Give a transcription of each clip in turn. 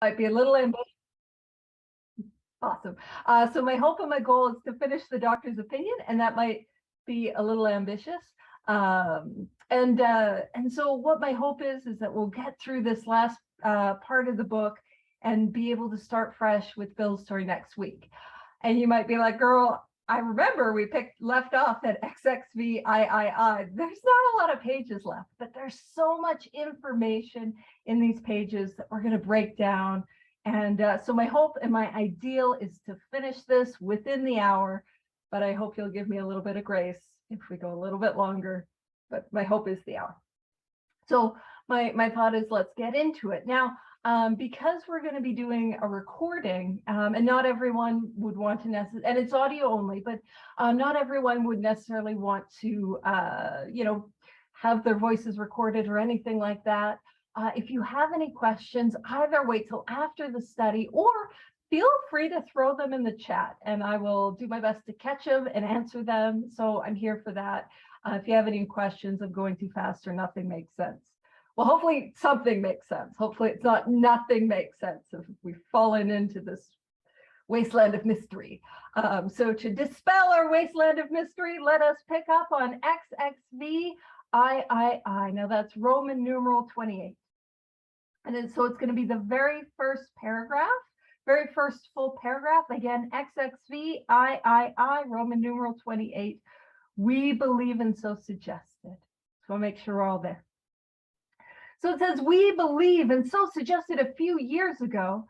Might be a little ambitious. Awesome. So my hope and my goal is to finish the doctor's opinion, and that might be a little ambitious. And so what my hope is that we'll get through this last part of the book and be able to start fresh with Bill's story next week. And you might be like, girl, I remember we left off at XXVIII. There's not a lot of pages left, but there's so much information in these pages that we're going to break down. And so my hope and my ideal is to finish this within the hour, but I hope you'll give me a little bit of grace if we go a little bit longer, but my hope is the hour. So my thought is, let's get into it. Now, because we're going to be doing a recording, and not everyone would want to necessarily, and it's audio only, but not everyone would necessarily want to, have their voices recorded or anything like that. If you have any questions, either wait till after the study or feel free to throw them in the chat, and I will do my best to catch them and answer them. So I'm here for that. If you have any questions of going too fast or nothing makes sense. Well, hopefully something makes sense. Hopefully it's not nothing makes sense if we've fallen into this wasteland of mystery. So to dispel our wasteland of mystery, let us pick up on XXVIII. Now that's Roman numeral 28. And then, so it's going to be the very first paragraph, very first full paragraph. Again, XXVIII, Roman numeral 28. We believe and so suggested. So I'll make sure we're all there. So it says, we believe and so suggested a few years ago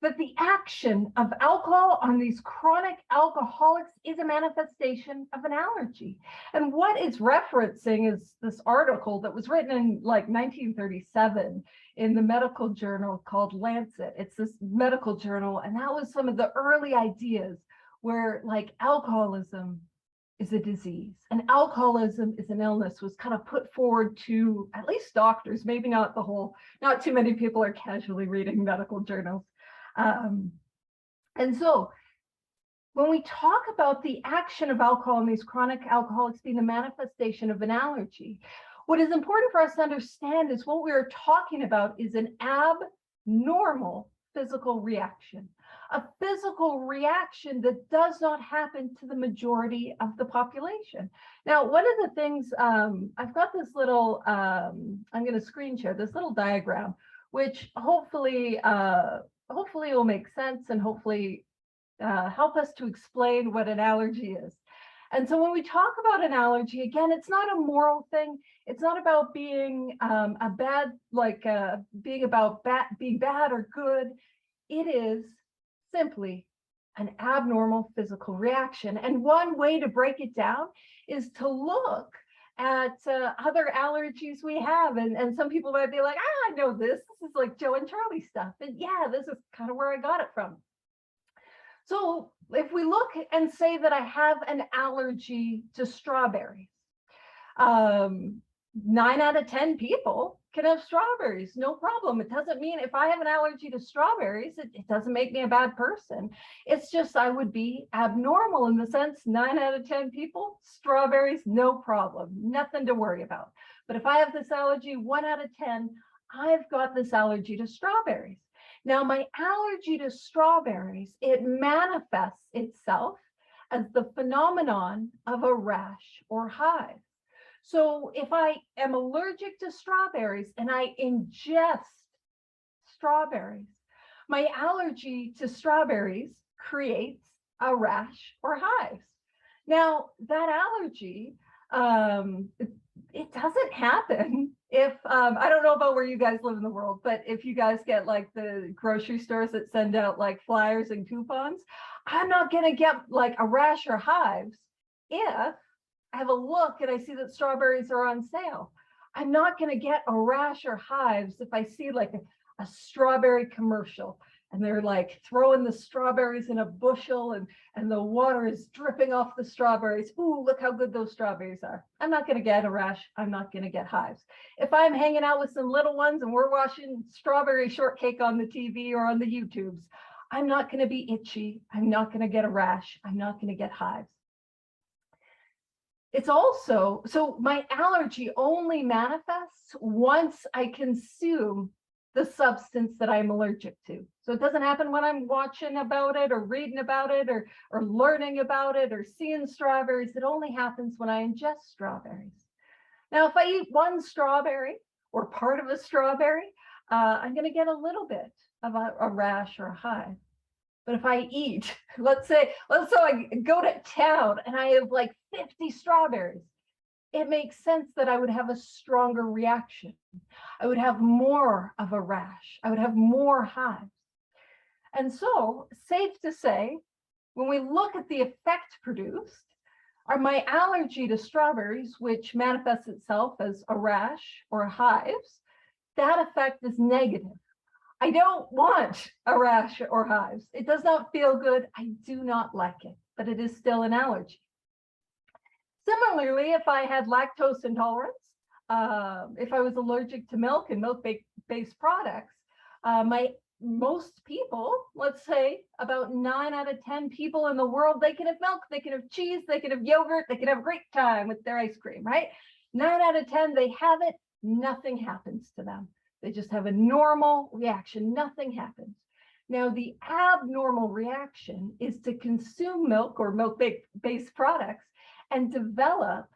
that the action of alcohol on these chronic alcoholics is a manifestation of an allergy. And what it's referencing is this article that was written in like 1937 in the medical journal called Lancet. It's this medical journal, and that was some of the early ideas where like alcoholism is a disease and alcoholism is an illness was kind of put forward to at least doctors, maybe not the whole, not too many people are casually reading medical journals. And so when we talk about the action of alcohol and these chronic alcoholics being the manifestation of an allergy, what is important for us to understand is what we're talking about is an abnormal physical reaction, a physical reaction that does not happen to the majority of the population. Now, one of the things, I've got this little, I'm going to screen share this little diagram, which hopefully will make sense and hopefully help us to explain what an allergy is. And so when we talk about an allergy, again, it's not a moral thing. It's not about being being bad or good. It is simply an abnormal physical reaction. And one way to break it down is to look at other allergies we have. And some people might be like, I know this. This is like Joe and Charlie stuff. And yeah, this is kind of where I got it from. So if we look and say that I have an allergy to strawberries, 9 out of 10 people can have strawberries, no problem. It doesn't mean if I have an allergy to strawberries, it doesn't make me a bad person. It's just I would be abnormal in the sense 9 out of 10 people, strawberries, no problem, nothing to worry about. But if I have this allergy, 1 out of 10, I've got this allergy to strawberries. Now, my allergy to strawberries, it manifests itself as the phenomenon of a rash or hive. So if I am allergic to strawberries and I ingest strawberries, my allergy to strawberries creates a rash or hives. Now, that allergy, it doesn't happen if, I don't know about where you guys live in the world, but if you guys get like the grocery stores that send out like flyers and coupons, I'm not going to get like a rash or hives if I have a look and I see that strawberries are on sale. I'm not going to get a rash or hives if I see like a strawberry commercial and they're like throwing the strawberries in a bushel and the water is dripping off the strawberries. Ooh, look how good those strawberries are. I'm not going to get a rash. I'm not going to get hives. If I'm hanging out with some little ones and we're watching strawberry shortcake on the TV or on the YouTubes, I'm not going to be itchy. I'm not going to get a rash. I'm not going to get hives. It's also, so my allergy only manifests once I consume the substance that I'm allergic to. So it doesn't happen when I'm watching about it or reading about it or learning about it or seeing strawberries. It only happens when I ingest strawberries. Now, if I eat one strawberry or part of a strawberry, I'm going to get a little bit of a rash or a hive. But if I eat, let's say I go to town and I have like 50 strawberries, it makes sense that I would have a stronger reaction. I would have more of a rash. I would have more hives. And so, safe to say, when we look at the effect produced, are my allergy to strawberries, which manifests itself as a rash or hives, that effect is negative. I don't want a rash or hives. It does not feel good. I do not like it, but it is still an allergy. Similarly, if I had lactose intolerance, if I was allergic to milk and milk-based products, most people, let's say about 9 out of 10 people in the world, they can have milk, they can have cheese, they can have yogurt, they can have a great time with their ice cream, right? 9 out of 10, they have it, nothing happens to them. They just have a normal reaction, nothing happens. Now, the abnormal reaction is to consume milk or milk-based products and develop,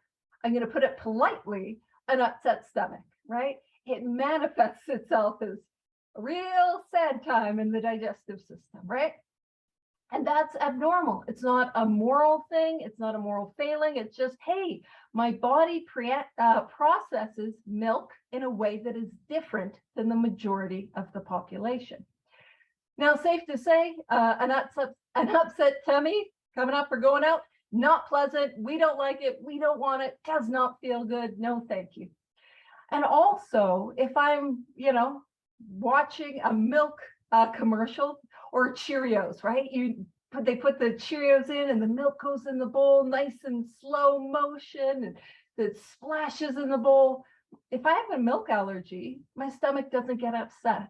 I'm going to put it politely, an upset stomach, right? It manifests itself as a real sad time in the digestive system, right? And that's abnormal. It's not a moral thing. It's not a moral failing. It's just, hey, my body processes milk in a way that is different than the majority of the population. Now, safe to say, an upset tummy coming up or going out, not pleasant. We don't like it. We don't want it. Does not feel good. No, thank you. And also, if I'm, watching a milk commercial or Cheerios, right? They put the Cheerios in and the milk goes in the bowl, nice and slow motion, and it splashes in the bowl. If I have a milk allergy, my stomach doesn't get upset.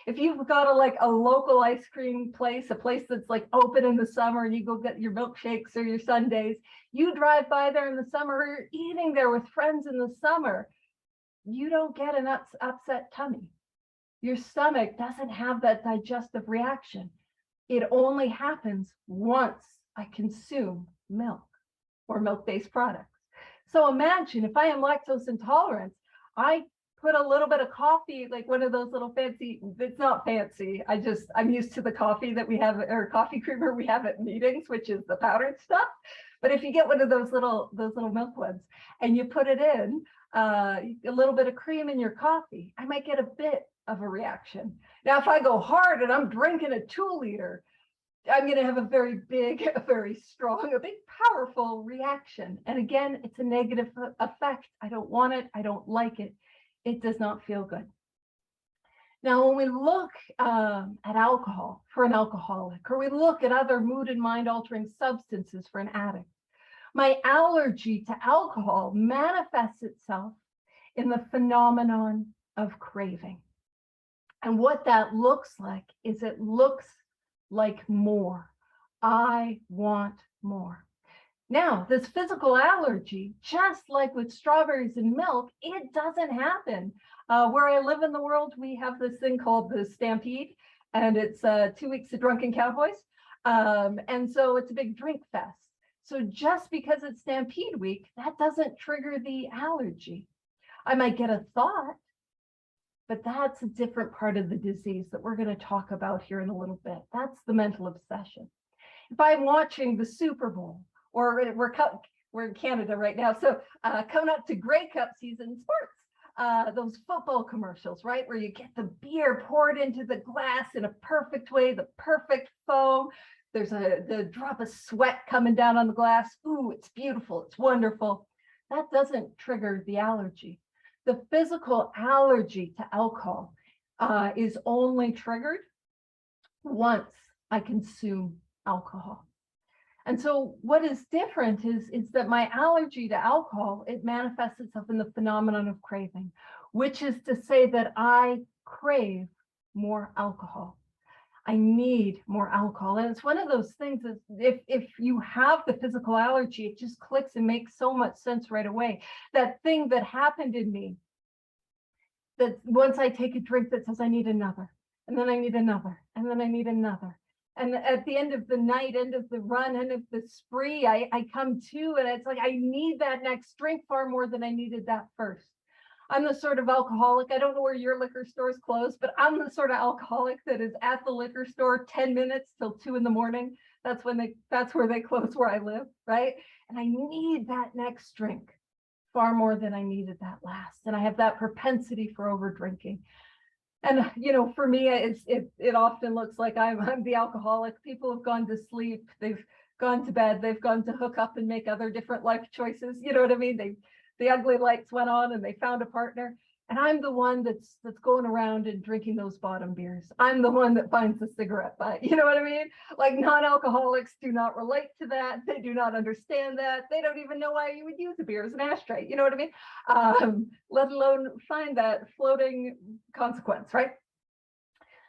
If you've got a local ice cream place, a place that's like open in the summer and you go get your milkshakes or your sundaes, you drive by there in the summer or you're eating there with friends in the summer, you don't get an upset tummy. Your stomach doesn't have that digestive reaction. It only happens once I consume milk or milk-based products. So imagine if I am lactose intolerant, I put a little bit of coffee, like one of those little fancy, it's not fancy. I'm used to the coffee that we have, or coffee creamer we have at meetings, which is the powdered stuff. But if you get one of those little milk ones and you put it in, a little bit of cream in your coffee, I might get a bit of a reaction. Now, if I go hard and I'm drinking a 2 liter, I'm going to have a very big, a very strong, a big, powerful reaction. And again, it's a negative effect. I don't want it. I don't like it. It does not feel good. Now, when we look at alcohol for an alcoholic, or we look at other mood and mind altering substances for an addict, my allergy to alcohol manifests itself in the phenomenon of craving. And what that looks like is it looks like more. I want more. Now, this physical allergy, just like with strawberries and milk, it doesn't happen. Where I live in the world, we have this thing called the Stampede, and it's 2 weeks of drunken cowboys. And so it's a big drink fest. So just because it's Stampede week, that doesn't trigger the allergy. I might get a thought, but that's a different part of the disease that we're going to talk about here in a little bit. That's the mental obsession. If I'm watching the Super Bowl, or we're in Canada right now, so coming up to Grey Cup season sports, those football commercials, right, where you get the beer poured into the glass in a perfect way, the perfect foam. There's the drop of sweat coming down on the glass. Ooh, it's beautiful. It's wonderful. That doesn't trigger the allergy. The physical allergy to alcohol is only triggered once I consume alcohol. And so what is different is that my allergy to alcohol, it manifests itself in the phenomenon of craving, which is to say that I crave more alcohol. I need more alcohol. And it's one of those things that if you have the physical allergy, it just clicks and makes so much sense right away. That thing that happened in me that once I take a drink that says I need another, and then I need another, and then I need another. And at the end of the night, end of the run, end of the spree, I come to, and it's like I need that next drink far more than I needed that first. I'm the sort of alcoholic, I don't know where your liquor stores close, but I'm the sort of alcoholic that is at the liquor store 10 minutes till 2 a.m. That's where they close where I live, right? And I need that next drink far more than I needed that last. And I have that propensity for over drinking. And, for me, it often looks like I'm the alcoholic. People have gone to sleep, they've gone to bed, they've gone to hook up and make other different life choices. You know what I mean? The ugly lights went on and they found a partner. And I'm the one that's going around and drinking those bottom beers. I'm the one that finds the cigarette butt. You know what I mean? Like, non-alcoholics do not relate to that. They do not understand that. They don't even know why you would use a beer as an ashtray. You know what I mean? Let alone find that floating consequence, right?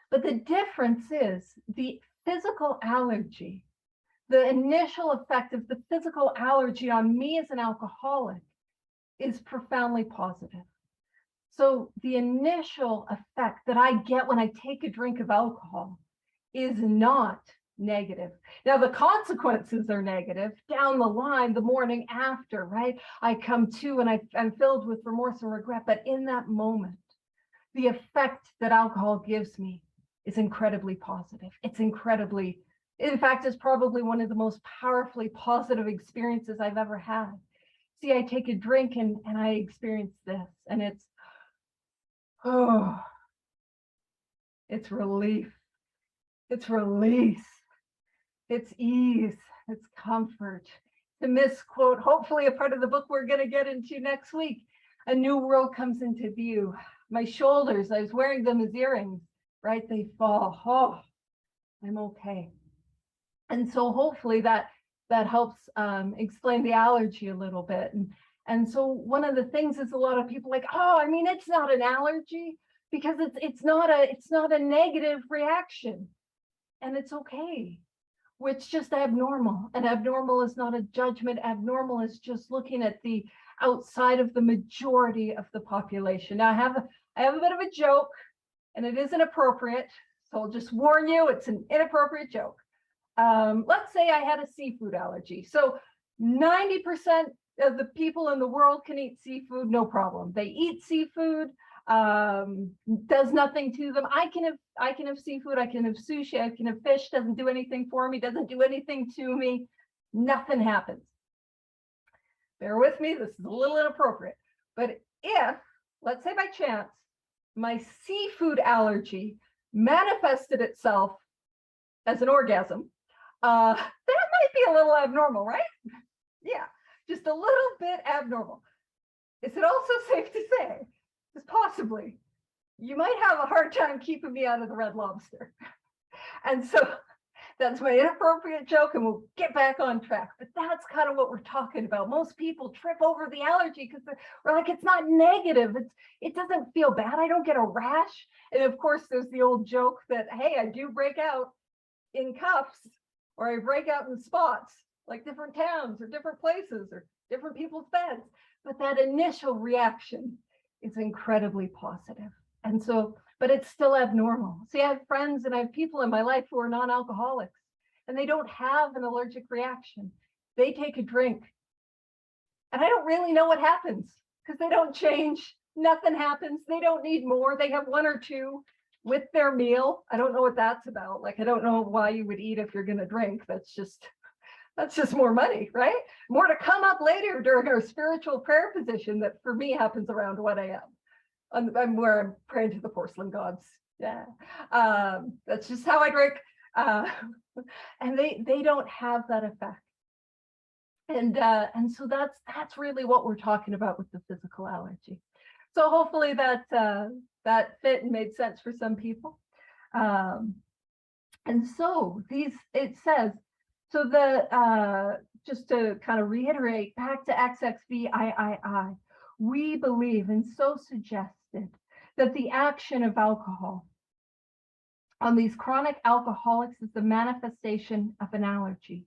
But the difference is the physical allergy, the initial effect of the physical allergy on me as an alcoholic is profoundly positive. So the initial effect that I get when I take a drink of alcohol is not negative. Now, the consequences are negative down the line, the morning after, right? I come to and I'm filled with remorse and regret. But in that moment, the effect that alcohol gives me is incredibly positive. In fact, it's probably one of the most powerfully positive experiences I've ever had. See, I take a drink and I experience this, and it's relief, it's release, it's ease, it's comfort. To misquote, hopefully a part of the book we're going to get into next week, a new world comes into view. My shoulders, I was wearing them as earrings, right? They fall. Oh, I'm okay. And so hopefully that helps explain the allergy a little bit. And so one of the things is a lot of people like, it's not an allergy because it's not a negative reaction, and it's okay. It's just abnormal, and abnormal is not a judgment. Abnormal is just looking at the outside of the majority of the population. Now I have a bit of a joke, and it isn't appropriate, so I'll just warn you, it's an inappropriate joke. Let's say I had a seafood allergy. So 90% of the people in the world can eat seafood, no problem. They eat seafood, does nothing to them. I can have seafood, I can have sushi, I can have fish, doesn't do anything for me, doesn't do anything to me, nothing happens. Bear with me, this is a little inappropriate. But if, let's say by chance, my seafood allergy manifested itself as an orgasm, that might be a little abnormal, right? Yeah, just a little bit abnormal. Is it also safe to say, is possibly, you might have a hard time keeping me out of the Red Lobster? And so that's my inappropriate joke, and we'll get back on track. But that's kind of what we're talking about. Most people trip over the allergy because we're like, it's not negative. It doesn't feel bad. I don't get a rash. And of course, there's the old joke that, hey, I do break out in cuffs, or I break out in spots, like different towns or different places or different people's beds. But that initial reaction is incredibly positive. And so, but it's still abnormal. See, I have friends and I have people in my life who are non-alcoholics, and they don't have an allergic reaction. They take a drink, and I don't really know what happens because they don't change. Nothing happens. They don't need more. They have one or two with their meal. I don't know what that's about. Like, I don't know why you would eat if you're going to drink. That's just more money, right? More to come up later during our spiritual prayer position that for me happens around 1 a.m. I'm where I'm praying to the porcelain gods. Yeah, that's just how I drink. And they don't have that effect. And so that's really what we're talking about with the physical allergy. So hopefully that fit and made sense for some people. And so it says, so just to kind of reiterate back to XXVIII, we believe and so suggested that the action of alcohol on these chronic alcoholics is the manifestation of an allergy,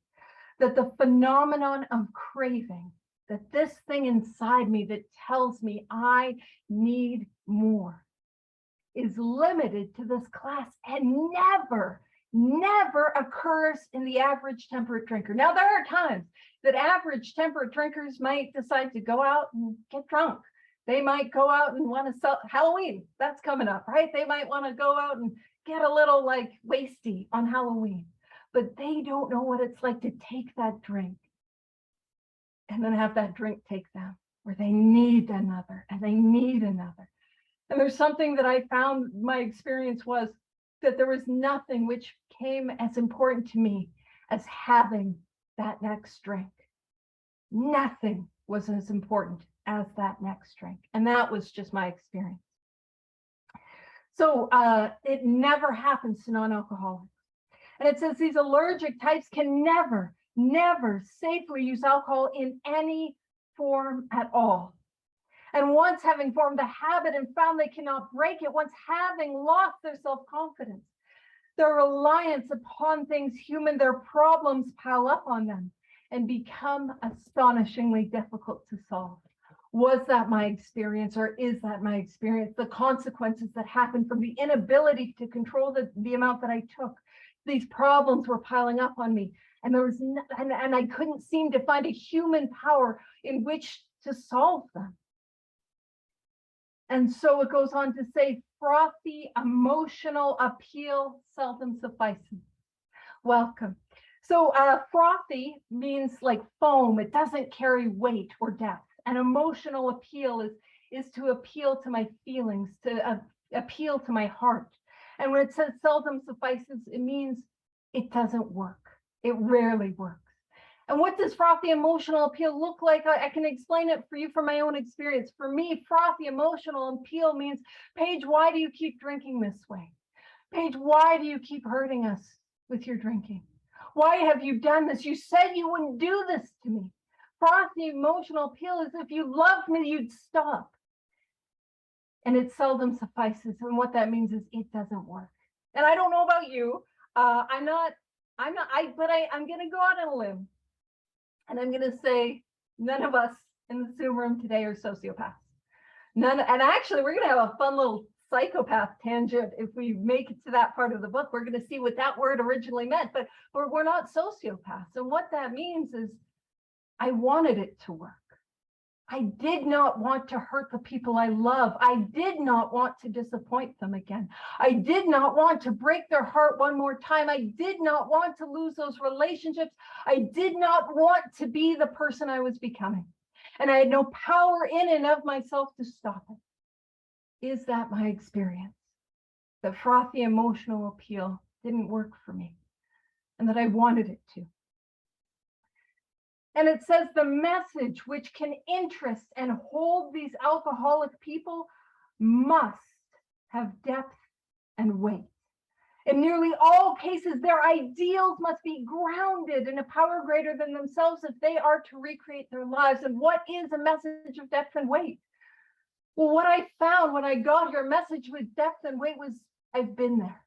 that the phenomenon of craving, that this thing inside me that tells me I need more, is limited to this class and never occurs in the average temperate drinker. Now, there are times that average temperate drinkers might decide to go out and get drunk. They might go out and want to sell Halloween. That's coming up, right? They might want to go out and get a little like wasty on Halloween, but they don't know what it's like to take that drink and then have that drink take them, where they need another and they need another. And there's something that I found, my experience was that there was nothing which came as important to me as having that next drink. Nothing was as important as that next drink. And that was just my experience. So it never happens to non-alcoholics. And it says these allergic types can never safely use alcohol in any form at all. And once having formed the habit and found they cannot break it, once having lost their self-confidence, their reliance upon things human, their problems pile up on them and become astonishingly difficult to solve. Was that my experience, or is that my experience? The consequences that happened from the inability to control the amount that I took. These problems were piling up on me, and there was and I couldn't seem to find a human power in which to solve them. And so it goes on to say, frothy emotional appeal seldom suffices. Welcome. So frothy means like foam. It doesn't carry weight or depth. And emotional appeal is to appeal to my feelings, to appeal to my heart. And when it says seldom suffices, it means it doesn't work. It rarely works. And what does frothy emotional appeal look like? I can explain it for you from my own experience. For me, frothy emotional appeal means, Paige, why do you keep drinking this way? Paige, why do you keep hurting us with your drinking? Why have you done this? You said you wouldn't do this to me. Frothy emotional appeal is, if you loved me, you'd stop. And it seldom suffices. And what that means is it doesn't work. And I don't know about you. I'm going to go out on a limb. And I'm going to say none of us in the Zoom room today are sociopaths. And actually, we're going to have a fun little psychopath tangent if we make it to that part of the book. We're going to see what that word originally meant, but we're not sociopaths. And what that means is I wanted it to work. I did not want to hurt the people I love. I did not want to disappoint them again. I did not want to break their heart one more time. I did not want to lose those relationships. I did not want to be the person I was becoming. And I had no power in and of myself to stop it. Is that my experience? That frothy emotional appeal didn't work for me, and that I wanted it to. And it says the message which can interest and hold these alcoholic people must have depth and weight. In nearly all cases, their ideals must be grounded in a power greater than themselves if they are to recreate their lives. And what is a message of depth and weight? Well, what I found when I got here, a message with depth and weight, was I've been there.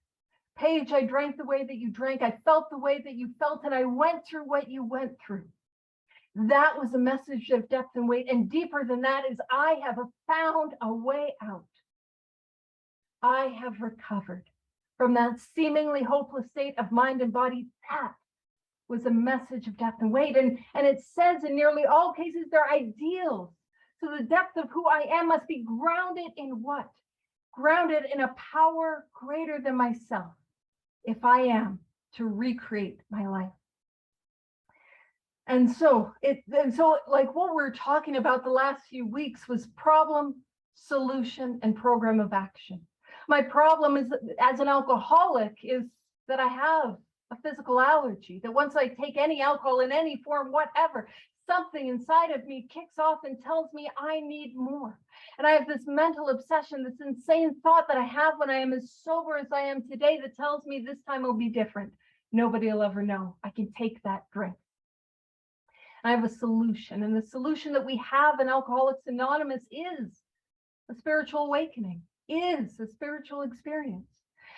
Paige, I drank the way that you drank. I felt the way that you felt, and I went through what you went through. That was a message of depth and weight. And deeper than that is I have found a way out. I have recovered from that seemingly hopeless state of mind and body. That was a message of depth and weight. And it says in nearly all cases, they're ideals. So the depth of who I am must be grounded in what? Grounded in a power greater than myself, if I am to recreate my life. And so like what we're talking about the last few weeks was problem, solution, and program of action. My problem is, as an alcoholic, is that I have a physical allergy, that once I take any alcohol in any form, whatever, something inside of me kicks off and tells me I need more. And I have this mental obsession, this insane thought that I have when I am as sober as I am today that tells me this time will be different. Nobody will ever know. I can take that drink. I have a solution, and the solution that we have in Alcoholics Anonymous is a spiritual awakening, is a spiritual experience.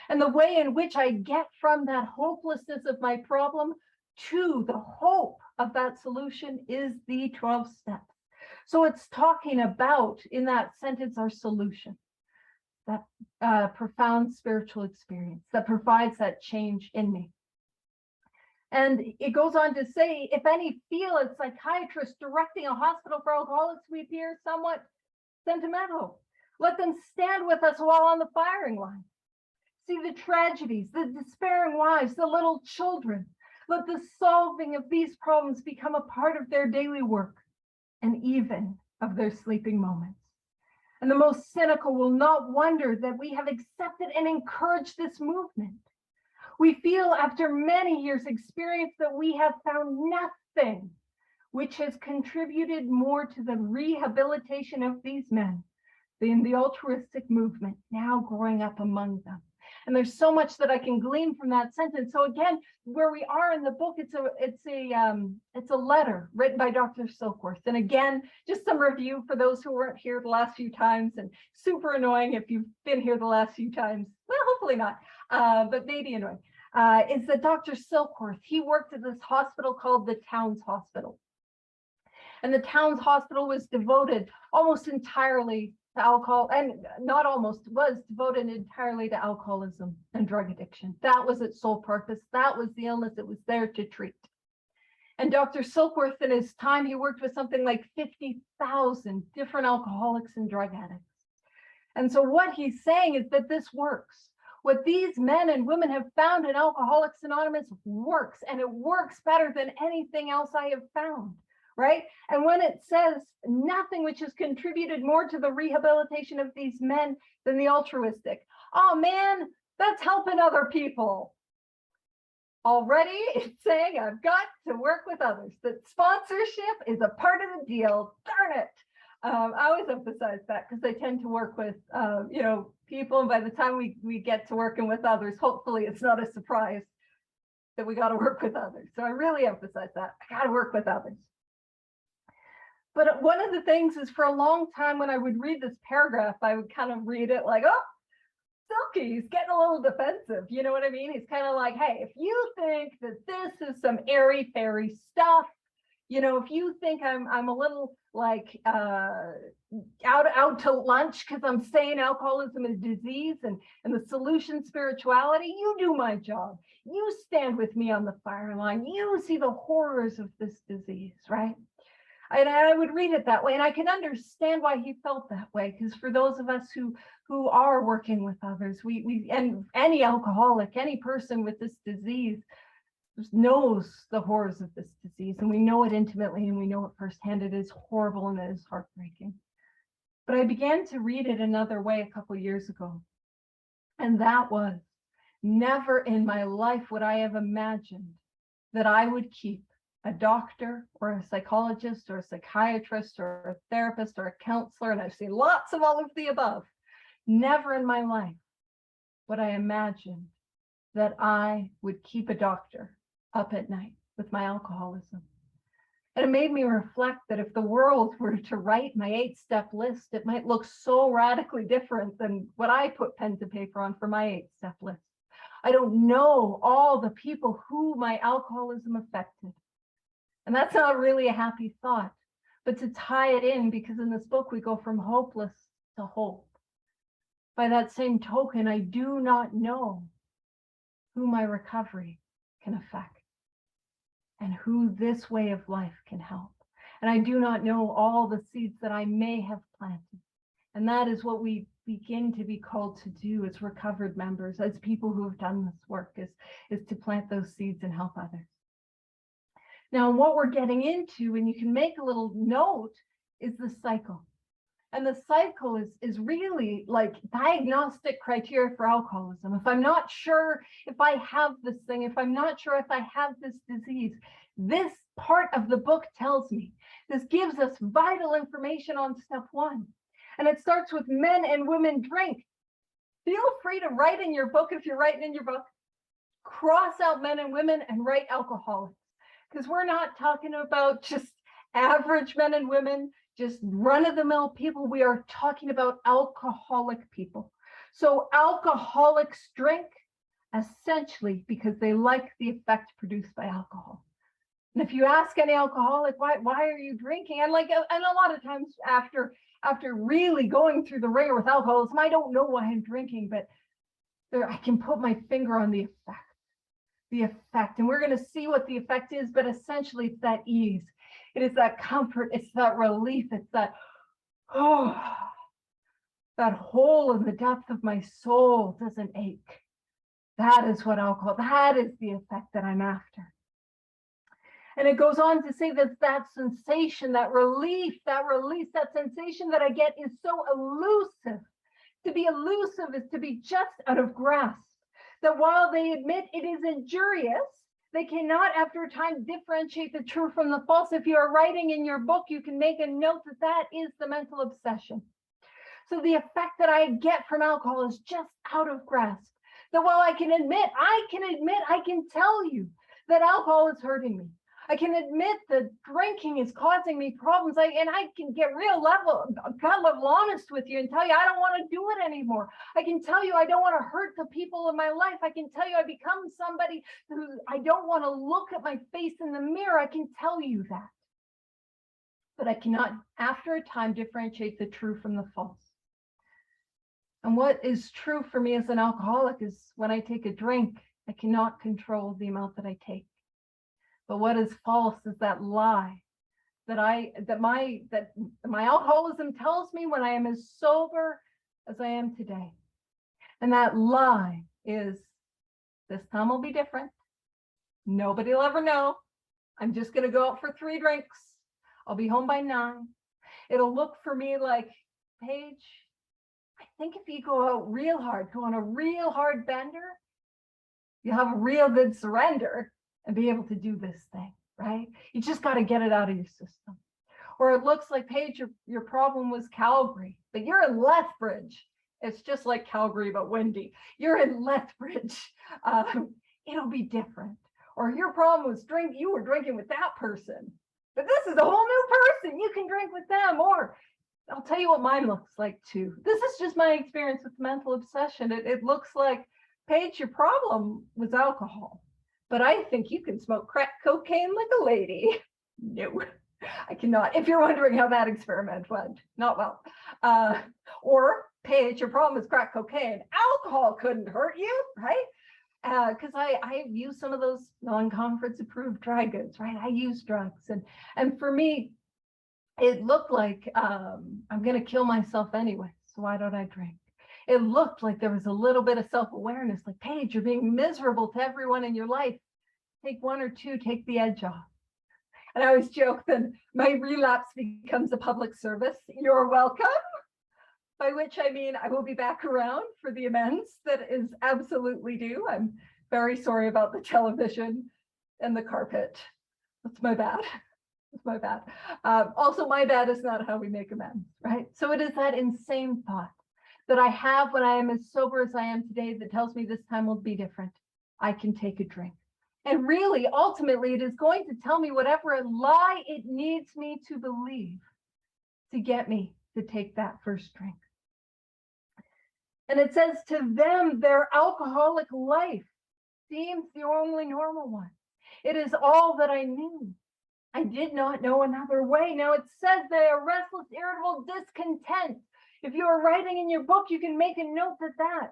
And the way in which I get from that hopelessness of my problem to the hope of that solution is the 12 steps. So it's talking about, in that sentence, our solution. that profound spiritual experience that provides that change in me. And it goes on to say, if any feel a psychiatrist directing a hospital for alcoholics, we appear somewhat sentimental. Let them stand with us while on the firing line. See the tragedies, the despairing wives, the little children. Let the solving of these problems become a part of their daily work and even of their sleeping moments. And the most cynical will not wonder that we have accepted and encouraged this movement. We feel after many years' experience that we have found nothing which has contributed more to the rehabilitation of these men than the altruistic movement now growing up among them. And there's so much that I can glean from that sentence. So again, where we are in the book, it's a letter written by Dr. Silkworth. And again, just some review for those who weren't here the last few times, and super annoying if you've been here the last few times. Well, hopefully not, but maybe annoying. Is that Dr. Silkworth, he worked at this hospital called the Towns Hospital. And the Towns Hospital was devoted almost entirely to alcohol, and not almost, was devoted entirely to alcoholism and drug addiction. That was its sole purpose. That was the illness it was there to treat. And Dr. Silkworth, in his time, he worked with something like 50,000 different alcoholics and drug addicts. And so what he's saying is that this works. What these men and women have found in Alcoholics Anonymous works, and it works better than anything else I have found. Right? And when it says nothing which has contributed more to the rehabilitation of these men than the altruistic, oh man, that's helping other people. Already it's saying I've got to work with others, that sponsorship is a part of the deal. Darn it. I always emphasize that because I tend to work with, people. And by the time we get to working with others, hopefully it's not a surprise that we got to work with others. So I really emphasize that. I got to work with others. But one of the things is, for a long time when I would read this paragraph, I would kind of read it like, oh, Silky's getting a little defensive. You know what I mean? He's kind of like, hey, if you think that this is some airy-fairy stuff, if you think I'm a little like out to lunch because I'm saying alcoholism is disease and the solution spirituality, you do my job. You stand with me on the fire line. You see the horrors of this disease, right? And I would read it that way, and I can understand why he felt that way, because for those of us who are working with others, and any alcoholic, any person with this disease knows the horrors of this disease, and we know it intimately, and we know it firsthand. It is horrible and it is heartbreaking. But I began to read it another way a couple of years ago, and that was, never in my life would I have imagined that I would keep a doctor or a psychologist or a psychiatrist or a therapist or a counselor, and I've seen lots of all of the above. Never in my life would I imagine that I would keep a doctor up at night with my alcoholism. And it made me reflect that if the world were to write my 8-step list, it might look so radically different than what I put pen to paper on for my 8-step list. I don't know all the people who my alcoholism affected. And that's not really a happy thought, but to tie it in, because in this book, we go from hopeless to hope. By that same token, I do not know who my recovery can affect and who this way of life can help. And I do not know all the seeds that I may have planted. And that is what we begin to be called to do as recovered members, as people who have done this work, is to plant those seeds and help others. Now, what we're getting into, and you can make a little note, is the cycle. And the cycle is really like diagnostic criteria for alcoholism. If I'm not sure if I have this thing, if I'm not sure if I have this disease, this part of the book tells me. This gives us vital information on step 1. And it starts with men and women drink. Feel free to write in your book, if you're writing in your book, cross out men and women and write alcoholics. Because we're not talking about just average men and women, just run-of-the-mill people. We are talking about alcoholic people. So alcoholics drink essentially because they like the effect produced by alcohol. And if you ask any alcoholic, why are you drinking? And a lot of times after after really going through the ringer with alcoholism, I don't know why I'm drinking, but I can put my finger on the effect. And we're going to see what the effect is, but essentially it's that ease. It is that comfort. It's that relief. It's that, that hole in the depth of my soul doesn't ache. That is what alcohol, that is the effect that I'm after. And it goes on to say that sensation, that relief, that release, that sensation that I get is so elusive. To be elusive is to be just out of grasp. That while they admit it is injurious, they cannot, after a time, differentiate the true from the false. If you are writing in your book, you can make a note that that is the mental obsession. So the effect that I get from alcohol is just out of grasp. That while I can tell you that alcohol is hurting me. I can admit that drinking is causing me problems. I can get gut level honest with you and tell you I don't want to do it anymore. I can tell you I don't want to hurt the people in my life. I can tell you I become somebody who I don't want to look at my face in the mirror. I can tell you that. But I cannot, after a time, differentiate the true from the false. And what is true for me as an alcoholic is when I take a drink, I cannot control the amount that I take. But what is false is that lie that my alcoholism tells me when I am as sober as I am today. And that lie is, this time will be different. Nobody will ever know. I'm just going to go out for 3 drinks. I'll be home by 9. It'll look for me like, Paige, I think if you go out real hard, go on a real hard bender, you'll have a real good surrender and be able to do this thing, right? You just got to get it out of your system. Or it looks like, Paige, your problem was Calgary, but you're in Lethbridge. It's just like Calgary, but windy. You're in Lethbridge. It'll be different. Or your problem was you were drinking with that person, but this is a whole new person. You can drink with them. Or I'll tell you what mine looks like too. This is just my experience with mental obsession. It looks like, Paige, your problem was alcohol, but I think you can smoke crack cocaine like a lady. No, I cannot. If you're wondering how that experiment went, not well. Or, Paige, your problem is crack cocaine. Alcohol couldn't hurt you, right? Because I use some of those non-conference approved dry goods, right? I use drugs. And for me, it looked like I'm going to kill myself anyway. So why don't I drink? It looked like there was a little bit of self-awareness, like, Paige, you're being miserable to everyone in your life. Take 1 or 2, take the edge off. And I always joke that my relapse becomes a public service. You're welcome. By which I mean I will be back around for the amends that is absolutely due. I'm very sorry about the television and the carpet. That's my bad. That's my bad. Also, my bad is not how we make amends, right? So it is that insane thought that I have when I am as sober as I am today that tells me this time will be different. I can take a drink. And really, ultimately, it is going to tell me whatever lie it needs me to believe to get me to take that first drink. And it says, to them, their alcoholic life seems the only normal one. It is all that I knew. I did not know another way. Now it says they are restless, irritable, discontent. If you are writing in your book, you can make a note that that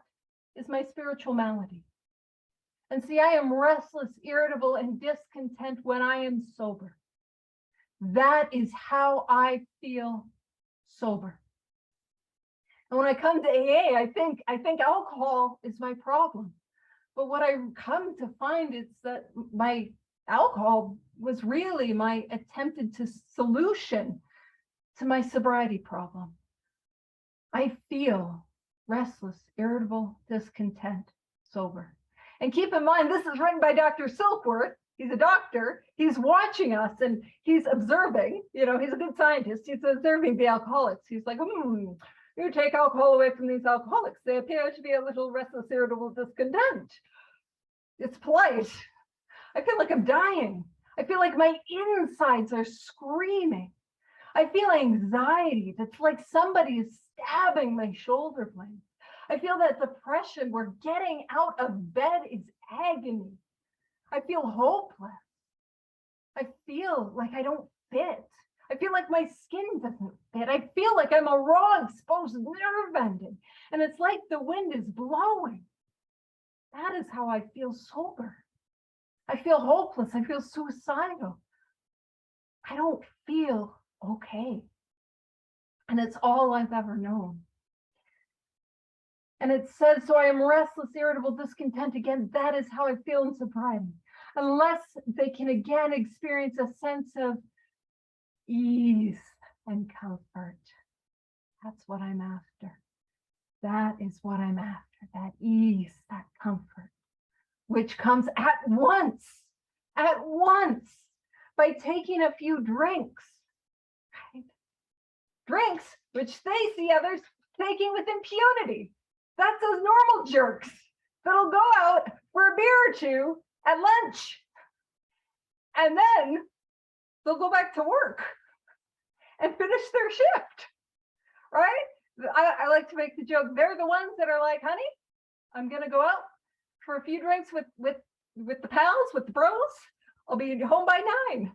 is my spiritual malady. And see, I am restless, irritable, and discontent when I am sober. That is how I feel sober. And when I come to AA, I think alcohol is my problem. But what I come to find is that my alcohol was really my attempted solution to my sobriety problem. I feel restless, irritable, discontent, sober. And keep in mind, this is written by Dr. Silkworth. He's a doctor. He's watching us and he's observing. He's a good scientist. He's observing the alcoholics. He's like, you take alcohol away from these alcoholics. They appear to be a little restless, irritable, discontent. It's polite. I feel like I'm dying. I feel like my insides are screaming. I feel anxiety that's like somebody is stabbing my shoulder blades. I feel that depression where getting out of bed is agony. I feel hopeless. I feel like I don't fit. I feel like my skin doesn't fit. I feel like I'm a raw, exposed nerve ending, and it's like the wind is blowing. That is how I feel sober. I feel hopeless. I feel suicidal. I don't feel okay. And it's all I've ever known. And it says, so I am restless, irritable, discontent. Again, that is how I feel in sobriety. Unless they can again experience a sense of ease and comfort. That's what I'm after. That is what I'm after, that ease, that comfort, which comes at once, by taking a few drinks, right? Drinks, which they see others taking with impunity. That's those normal jerks that'll go out for a beer or two at lunch. And then they'll go back to work and finish their shift, right? I like to make the joke, they're the ones that are like, honey, I'm gonna go out for a few drinks with the pals, with the bros. I'll be home by 9.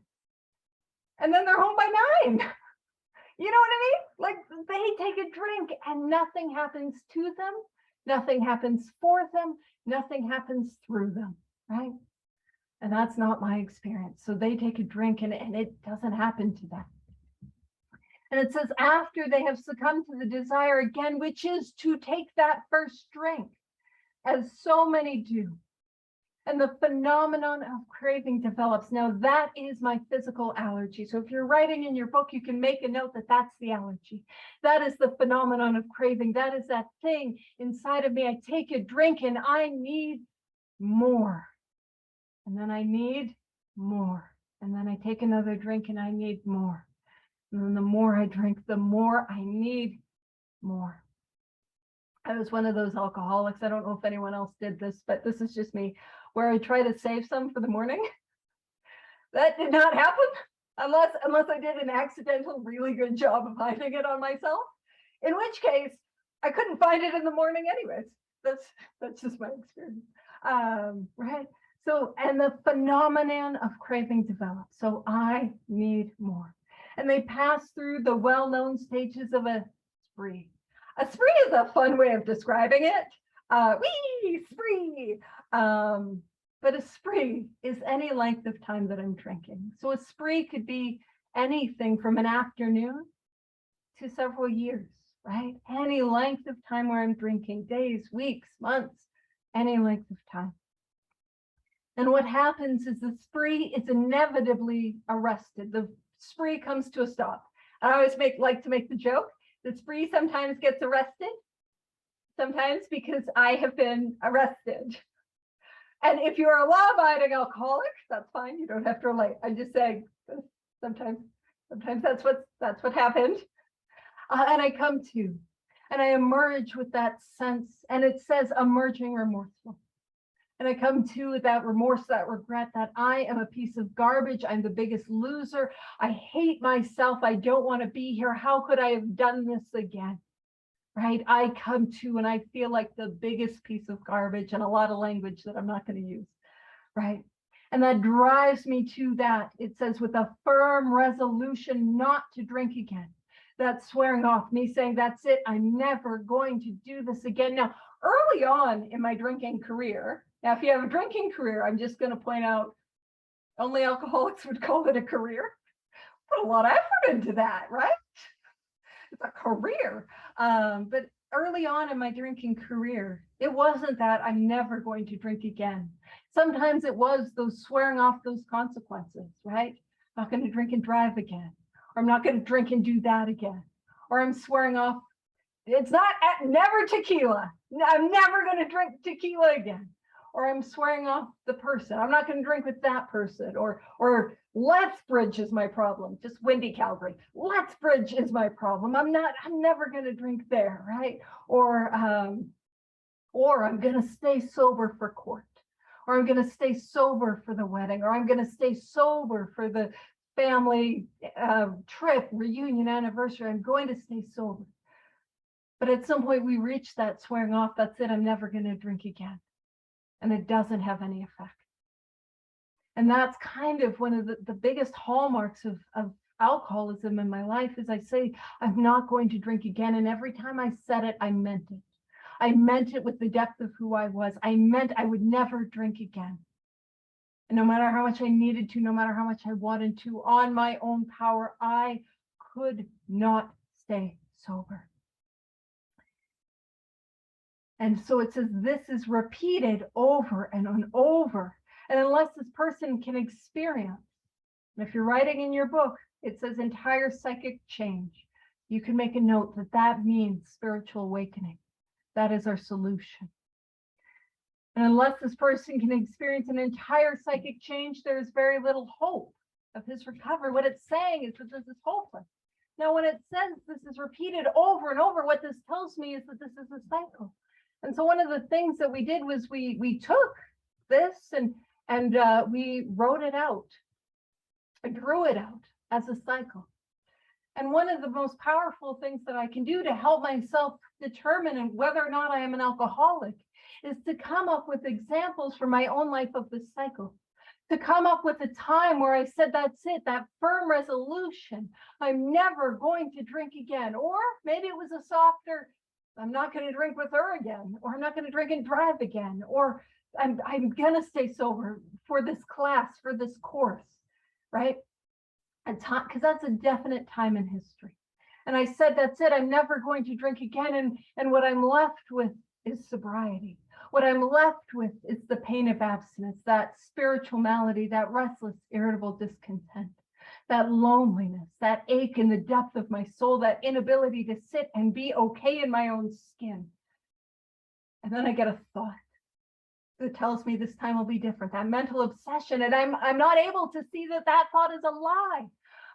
And then they're home by 9. You know what I mean? Like, they take a drink and nothing happens to them, nothing happens for them, nothing happens through them, right? And that's not my experience. So they take a drink and it doesn't happen to them. And it says, after they have succumbed to the desire again, which is to take that first drink, as so many do, and the phenomenon of craving develops. Now, that is my physical allergy. So if you're writing in your book, you can make a note that that's the allergy. That is the phenomenon of craving. That is that thing inside of me. I take a drink and I need more. And then I need more. And then I take another drink and I need more. And then the more I drink, the more I need more. I was one of those alcoholics. I don't know if anyone else did this, but this is just me, where I try to save some for the morning. That did not happen unless I did an accidental, really good job of hiding it on myself, in which case I couldn't find it in the morning anyways. That's just my experience, right? So, and the phenomenon of craving develops. So I need more. And they pass through the well-known stages of a spree. A spree is a fun way of describing it. Spree. But a spree is any length of time that I'm drinking. So a spree could be anything from an afternoon to several years, right? Any length of time where I'm drinking, days, weeks, months, any length of time. And what happens is the spree is inevitably arrested. The spree comes to a stop. I always like to make the joke, the spree sometimes gets arrested, sometimes because I have been arrested. And if you're a law-abiding alcoholic, that's fine. You don't have to relate. I'm just saying, sometimes that's what happened. And I come to, and I emerge with that sense, and it says emerging remorseful. And I come to that remorse, that regret, that I am a piece of garbage. I'm the biggest loser. I hate myself. I don't want to be here. How could I have done this again? Right? I come to and I feel like the biggest piece of garbage, and a lot of language that I'm not going to use. Right? And that drives me to that. It says, with a firm resolution not to drink again. That's swearing off, me saying, that's it. I'm never going to do this again. Now, early on in my drinking career, now, if you have a drinking career, I'm just going to point out, only alcoholics would call it a career. Put a lot of effort into that, right? It's a career. But early on in my drinking career, it wasn't that I'm never going to drink again. Sometimes it was those swearing off those consequences, right? I'm not going to drink and drive again. Or I'm not going to drink and do that again. Or I'm swearing off, it's not never tequila. I'm never going to drink tequila again. Or I'm swearing off the person. I'm not going to drink with that person. Or Lethbridge is my problem. Just windy Calgary. Lethbridge is my problem. I'm never going to drink there, right? Or I'm going to stay sober for court. Or I'm going to stay sober for the wedding. Or I'm going to stay sober for the family trip, reunion, anniversary. I'm going to stay sober. But at some point we reach that swearing off. That's it. I'm never going to drink again. And it doesn't have any effect. And that's kind of one of the biggest hallmarks of alcoholism in my life is I say, I'm not going to drink again. And every time I said it, I meant it. I meant it with the depth of who I was. I meant I would never drink again. And no matter how much I needed to, no matter how much I wanted to, on my own power, I could not stay sober. And so it says this is repeated over and over. And unless this person can experience, and if you're writing in your book, it says entire psychic change, you can make a note that that means spiritual awakening. That is our solution. And unless this person can experience an entire psychic change, there's very little hope of his recovery. What it's saying is that this is hopeless. Now, when it says this is repeated over and over, what this tells me is that this is a cycle. And so one of the things that we did was we took this and we wrote it out. I drew it out as a cycle. And one of the most powerful things that I can do to help myself determine whether or not I am an alcoholic is to come up with examples from my own life of this cycle. To come up with a time where I said, that's it, that firm resolution, I'm never going to drink again. Or maybe it was a softer, I'm not going to drink with her again, or I'm not going to drink and drive again, or I'm going to stay sober for this class, for this course, right? A time, because that's a definite time in history. And I said, that's it, I'm never going to drink again. And what I'm left with is sobriety. What I'm left with is the pain of abstinence, that spiritual malady, that restless, irritable discontent, that loneliness, that ache in the depth of my soul, that inability to sit and be okay in my own skin. And then I get a thought that tells me this time will be different, that mental obsession, and I'm not able to see that that thought is a lie.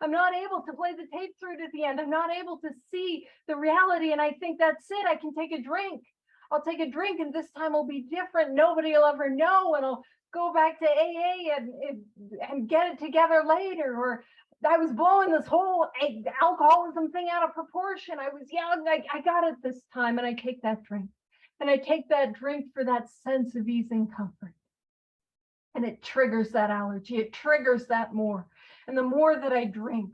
I'm not able to play the tape through to the end. I'm not able to see the reality, and I think that's it. I can take a drink. I'll take a drink, and this time will be different. Nobody will ever know, and I'll go back to AA and get it together later. Or I was blowing this whole alcoholism thing out of proportion. I was young. I got it this time, and I take that drink. And I take that drink for that sense of ease and comfort. And it triggers that allergy. It triggers that more. And the more that I drink,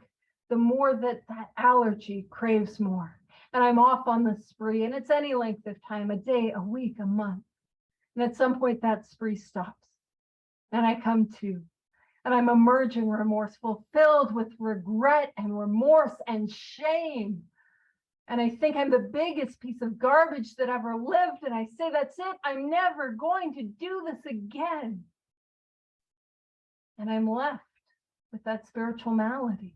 the more that allergy craves more. And I'm off on the spree. And it's any length of time, a day, a week, a month. And at some point that spree stops. And I come to. And I'm emerging remorseful, filled with regret and remorse and shame. And I think I'm the biggest piece of garbage that ever lived. And I say, that's it. I'm never going to do this again. And I'm left with that spiritual malady.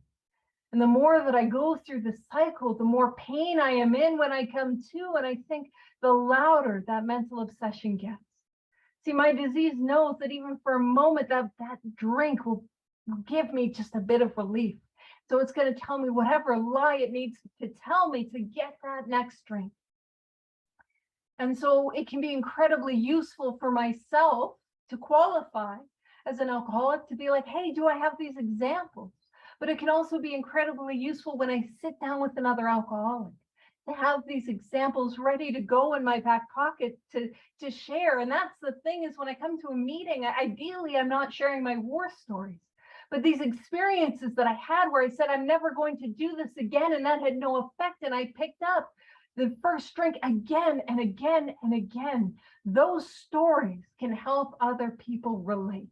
And the more that I go through the cycle, the more pain I am in when I come to. And I think the louder that mental obsession gets. See, my disease knows that even for a moment, that drink will give me just a bit of relief. So it's going to tell me whatever lie it needs to tell me to get that next drink. And so it can be incredibly useful for myself to qualify as an alcoholic, to be like, hey, do I have these examples? But it can also be incredibly useful when I sit down with another alcoholic, to have these examples ready to go in my back pocket to share. And that's the thing, is when I come to a meeting, ideally, I'm not sharing my war stories. But these experiences that I had where I said, I'm never going to do this again, and that had no effect, and I picked up the first drink again and again and again, those stories can help other people relate.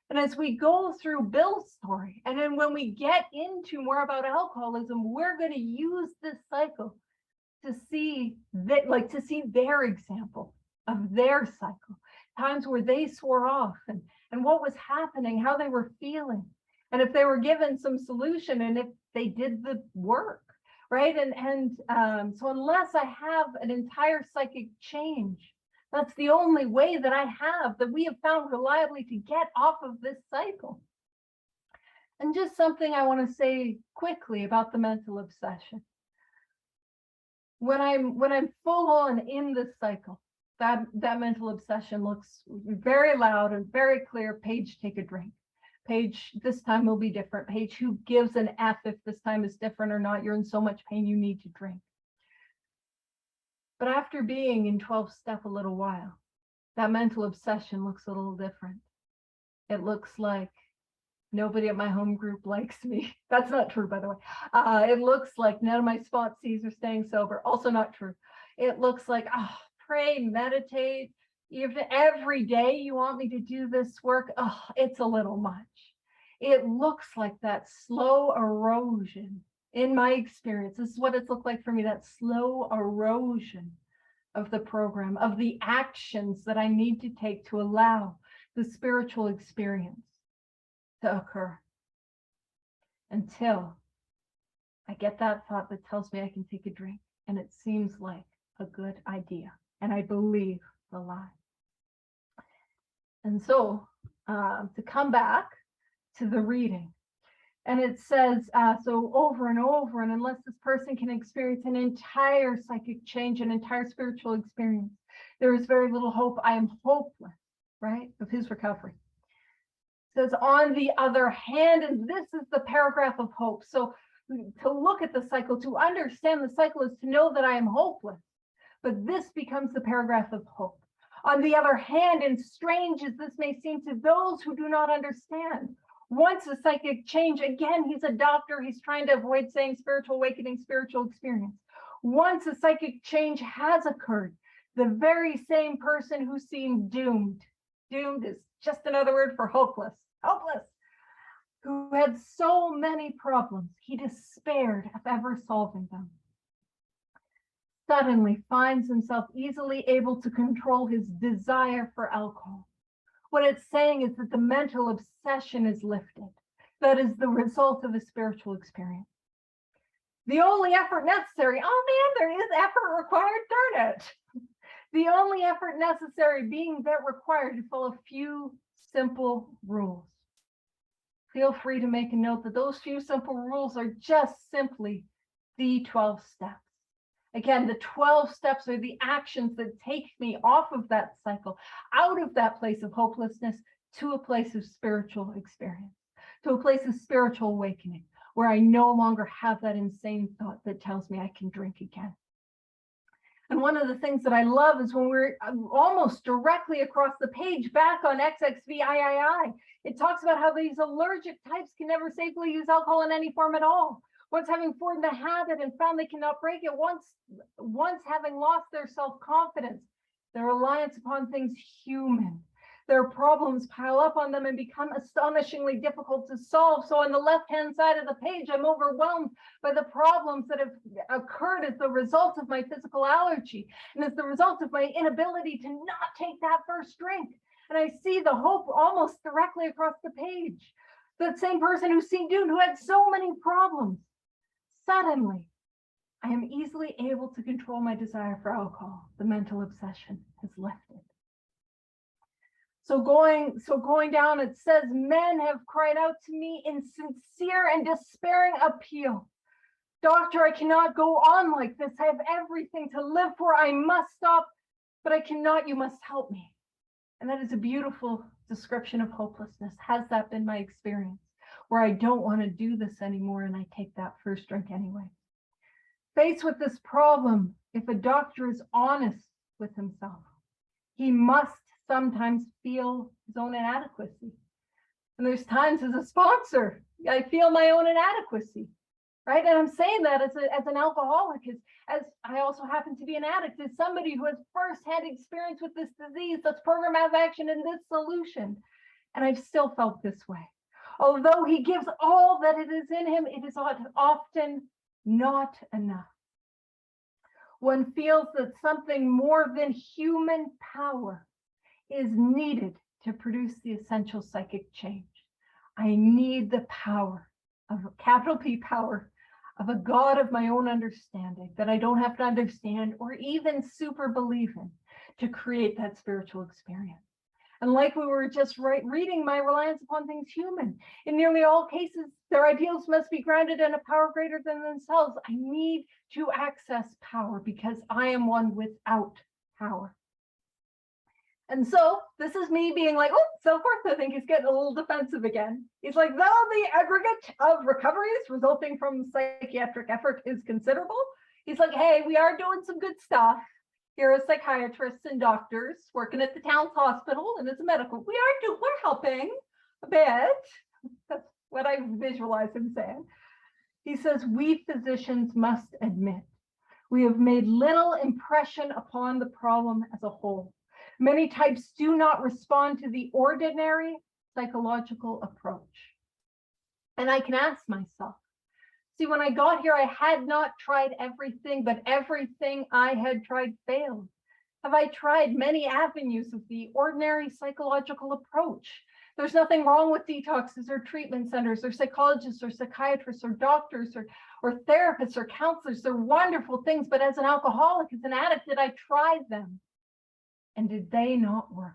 And as we go through Bill's story, and then when we get into more about alcoholism, we're going to use this cycle to see that, like, to see their example of their cycle, times where they swore off and what was happening, how they were feeling, and if they were given some solution, and if they did the work, right? And so unless I have an entire psychic change, that's the only way that we have found reliably to get off of this cycle. And just something I want to say quickly about the mental obsession. When I'm full on in this cycle, that mental obsession looks very loud and very clear. Page, take a drink. Page, this time will be different. Page, who gives an F if this time is different or not? You're in so much pain, you need to drink. But after being in 12-step a little while, that mental obsession looks a little different. It looks like nobody at my home group likes me. That's not true, by the way. It looks like none of my sponsees are staying sober. Also not true. It looks like, oh, pray, meditate. Even every day you want me to do this work. Oh, it's a little much. It looks like that slow erosion in my experience. This is what it's looked like for me, that slow erosion of the program, of the actions that I need to take to allow the spiritual experience to occur, until I get that thought that tells me I can take a drink, and it seems like a good idea, and I believe the lie. And so to come back to the reading, and it says, so over and over, and unless this person can experience an entire psychic change, an entire spiritual experience, there is very little hope. I am hopeless, right, of his recovery. It says, on the other hand, and this is the paragraph of hope. So to look at the cycle, to understand the cycle, is to know that I am hopeless. But this becomes the paragraph of hope. On the other hand, and strange as this may seem to those who do not understand, once a psychic change, again, he's a doctor, he's trying to avoid saying spiritual awakening, spiritual experience. Once a psychic change has occurred, the very same person who seemed doomed is just another word for hopeless, who had so many problems, he despaired of ever solving them, suddenly finds himself easily able to control his desire for alcohol. What it's saying is that the mental obsession is lifted. That is the result of a spiritual experience. The only effort necessary, oh man, there is effort required, darn it. The only effort necessary being that required to follow a few simple rules. Feel free to make a note that those few simple rules are just simply the 12 steps. Again, the 12 steps are the actions that take me off of that cycle, out of that place of hopelessness, to a place of spiritual experience, to a place of spiritual awakening, where I no longer have that insane thought that tells me I can drink again. And one of the things that I love is when we're almost directly across the page, back on XXVIII, it talks about how these allergic types can never safely use alcohol in any form at all. Once having formed the habit and found they cannot break it, once having lost their self-confidence, their reliance upon things human, their problems pile up on them and become astonishingly difficult to solve. So on the left-hand side of the page, I'm overwhelmed by the problems that have occurred as the result of my physical allergy and as the result of my inability to not take that first drink. And I see the hope almost directly across the page. That same person who seemed doomed, who had so many problems, suddenly I am easily able to control my desire for alcohol. The mental obsession has lifted. So going down, it says, men have cried out to me in sincere and despairing appeal. Doctor, I cannot go on like this. I have everything to live for. I must stop, but I cannot. You must help me. And that is a beautiful description of hopelessness. Has that been my experience, where I don't want to do this anymore and I take that first drink anyway? Faced with this problem, if a doctor is honest with himself, he must sometimes feel his own inadequacy. And there's times as a sponsor, I feel my own inadequacy, right? And I'm saying that as an alcoholic, as I also happen to be an addict, as somebody who has firsthand experience with this disease, this program of action and this solution. And I've still felt this way. Although he gives all that it is in him, it is often not enough. One feels that something more than human power is needed to produce the essential psychic change. I need the power of capital P power of a God of my own understanding that I don't have to understand or even super believe in to create that spiritual experience. And like we were just reading, my reliance upon things human. In nearly all cases, their ideals must be grounded in a power greater than themselves. I need to access power because I am one without power. And so this is me being like, oh, Silkworth, I think he's getting a little defensive again. He's like, though the aggregate of recoveries resulting from psychiatric effort is considerable, he's like, hey, we are doing some good stuff. Here are psychiatrists and doctors working at the town's hospital and it's a medical. We're helping a bit. That's what I visualize him saying. He says, we physicians must admit we have made little impression upon the problem as a whole. Many types do not respond to the ordinary psychological approach. And I can ask myself, see, when I got here, I had not tried everything, but everything I had tried failed. Have I tried many avenues of the ordinary psychological approach? There's nothing wrong with detoxes or treatment centers or psychologists or psychiatrists or doctors or therapists or counselors. They're wonderful things, but as an alcoholic, as an addict, did I try them? And did they not work?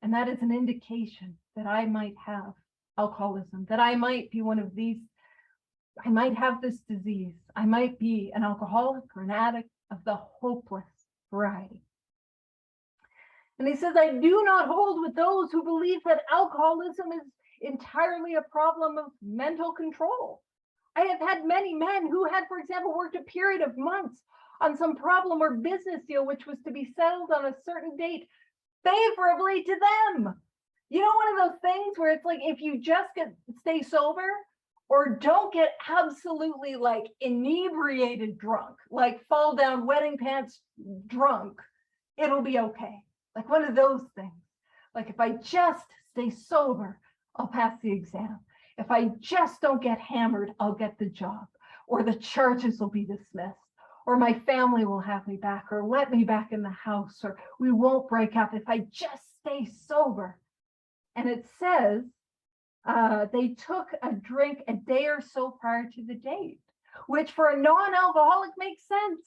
And that is an indication that I might have alcoholism, that I might be one of these, I might have this disease. I might be an alcoholic or an addict of the hopeless variety. And he says, I do not hold with those who believe that alcoholism is entirely a problem of mental control. I have had many men who had, for example, worked a period of months on some problem or business deal, which was to be settled on a certain date favorably to them. You know, one of those things where it's like, if you just stay sober or don't get absolutely like inebriated drunk, like fall down wedding pants drunk, it'll be okay. Like one of those things. Like if I just stay sober, I'll pass the exam. If I just don't get hammered, I'll get the job, or the charges will be dismissed, or my family will have me back, or let me back in the house, or we won't break up if I just stay sober. And it says they took a drink a day or so prior to the date, which for a non-alcoholic makes sense.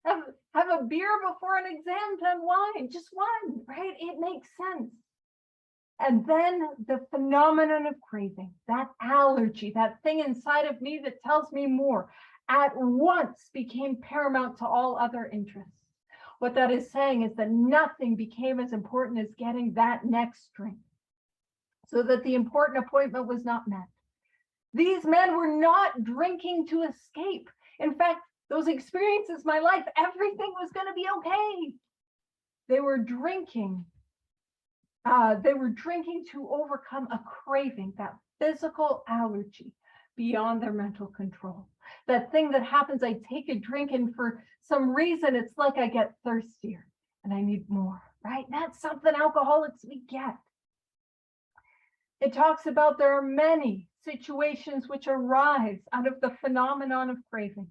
Have a beer before an exam to unwind, just one, right? It makes sense. And then the phenomenon of craving, that allergy, that thing inside of me that tells me more, at once became paramount to all other interests. What that is saying is that nothing became as important as getting that next drink, so that the important appointment was not met. These men were not drinking to escape. In fact, those experiences, my life, everything was going to be okay. They were drinking. They were drinking to overcome a craving, that physical allergy beyond their mental control. That thing that happens, I take a drink and for some reason, it's like I get thirstier and I need more, right? That's something alcoholics we get. It talks about there are many situations which arise out of the phenomenon of craving,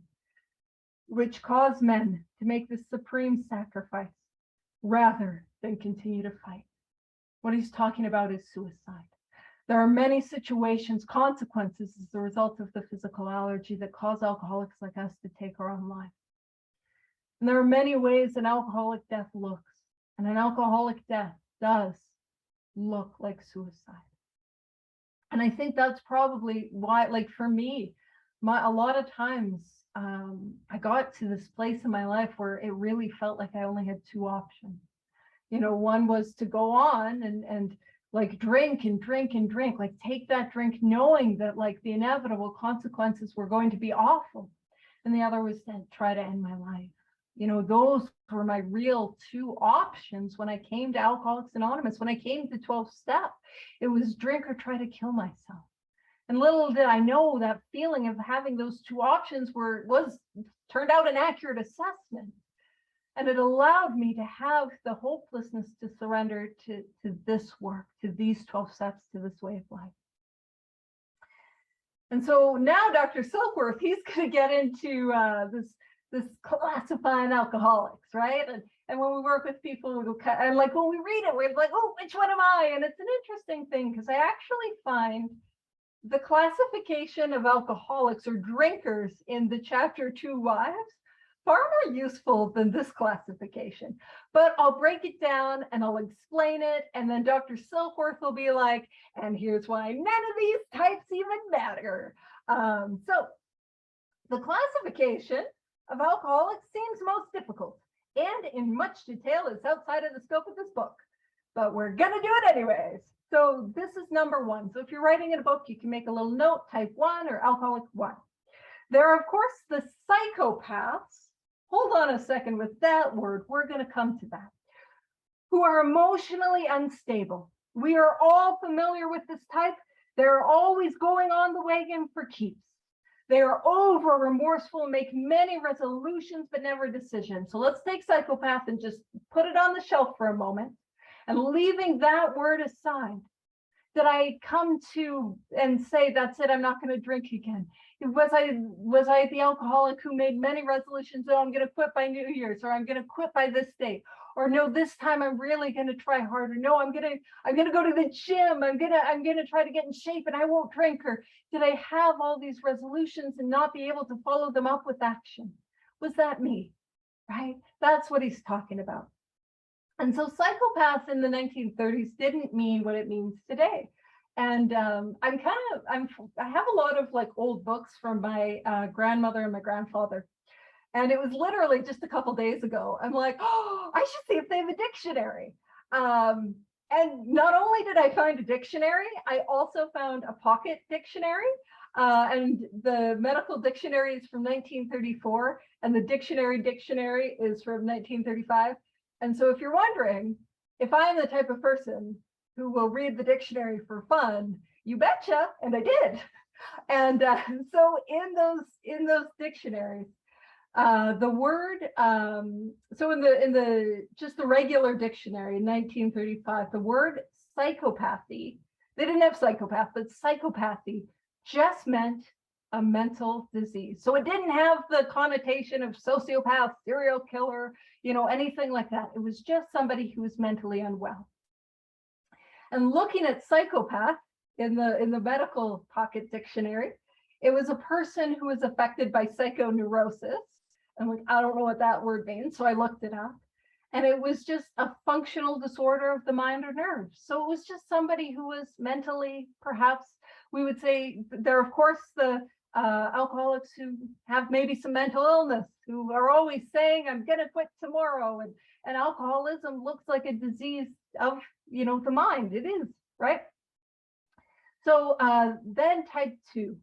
which cause men to make the supreme sacrifice rather than continue to fight. What he's talking about is suicide. There are many situations, consequences as a result of the physical allergy that cause alcoholics like us to take our own life. And there are many ways an alcoholic death looks, and an alcoholic death does look like suicide. And I think that's probably why, like for me, a lot of times I got to this place in my life where it really felt like I only had two options. You know, one was to go on and like drink and drink and drink, like take that drink knowing that like the inevitable consequences were going to be awful. And the other was to try to end my life. You know, those were my real two options when I came to Alcoholics Anonymous. When I came to 12 Step, it was drink or try to kill myself. And little did I know that feeling of having those two options turned out an accurate assessment. And it allowed me to have the hopelessness to surrender to this work, to these 12 steps, to this way of life. And so now Dr. Silkworth, he's going to get into this classifying alcoholics, right? And when we work with people, and like when we read it, we're like, oh, which one am I? And it's an interesting thing because I actually find the classification of alcoholics or drinkers in the chapter 2 Wives far more useful than this classification. But I'll break it down and I'll explain it. And then Dr. Silkworth will be like, and here's why none of these types even matter. So the classification of alcoholics seems most difficult and in much detail is outside of the scope of this book, but we're going to do it anyways. So this is number 1. So if you're writing in a book, you can make a little note, type 1 or alcoholic 1. There are, of course, the psychopaths. Hold on a second with that word. We're going to come to that. Who are emotionally unstable. We are all familiar with this type. They're always going on the wagon for keeps. They are over remorseful and make many resolutions, but never decisions. So let's take psychopath and just put it on the shelf for a moment. And leaving that word aside, did I come to and say, that's it, I'm not going to drink again? Was I the alcoholic who made many resolutions? Oh, I'm going to quit by New Year's, or I'm going to quit by this date, or no, this time I'm really going to try harder. No, I'm going to go to the gym. I'm going to try to get in shape, and I won't drink. Or did I have all these resolutions and not be able to follow them up with action? Was that me? Right? That's what he's talking about. And so psychopath in the 1930s didn't mean what it means today. And I have a lot of like old books from my grandmother and my grandfather. And it was literally just a couple days ago. I'm like, oh, I should see if they have a dictionary. And not only did I find a dictionary, I also found a pocket dictionary. And the medical dictionary is from 1934, and the dictionary is from 1935. And so if you're wondering if I'm the type of person who will read the dictionary for fun, you betcha, and I did. And so in those dictionaries, the word, so in the just the regular dictionary in 1935, the word psychopathy, they didn't have psychopath, but psychopathy just meant a mental disease. So it didn't have the connotation of sociopath, serial killer, anything like that. It was just somebody who was mentally unwell. And looking at psychopath in the medical pocket dictionary, it was a person who was affected by psychoneurosis. And like, I don't know what that word means, so I looked it up. And it was just a functional disorder of the mind or nerves. So it was just somebody who was mentally, perhaps we would say, there are of course the alcoholics who have maybe some mental illness, who are always saying, I'm going to quit tomorrow. And alcoholism looks like a disease of, the mind. It is, right? So then type 2.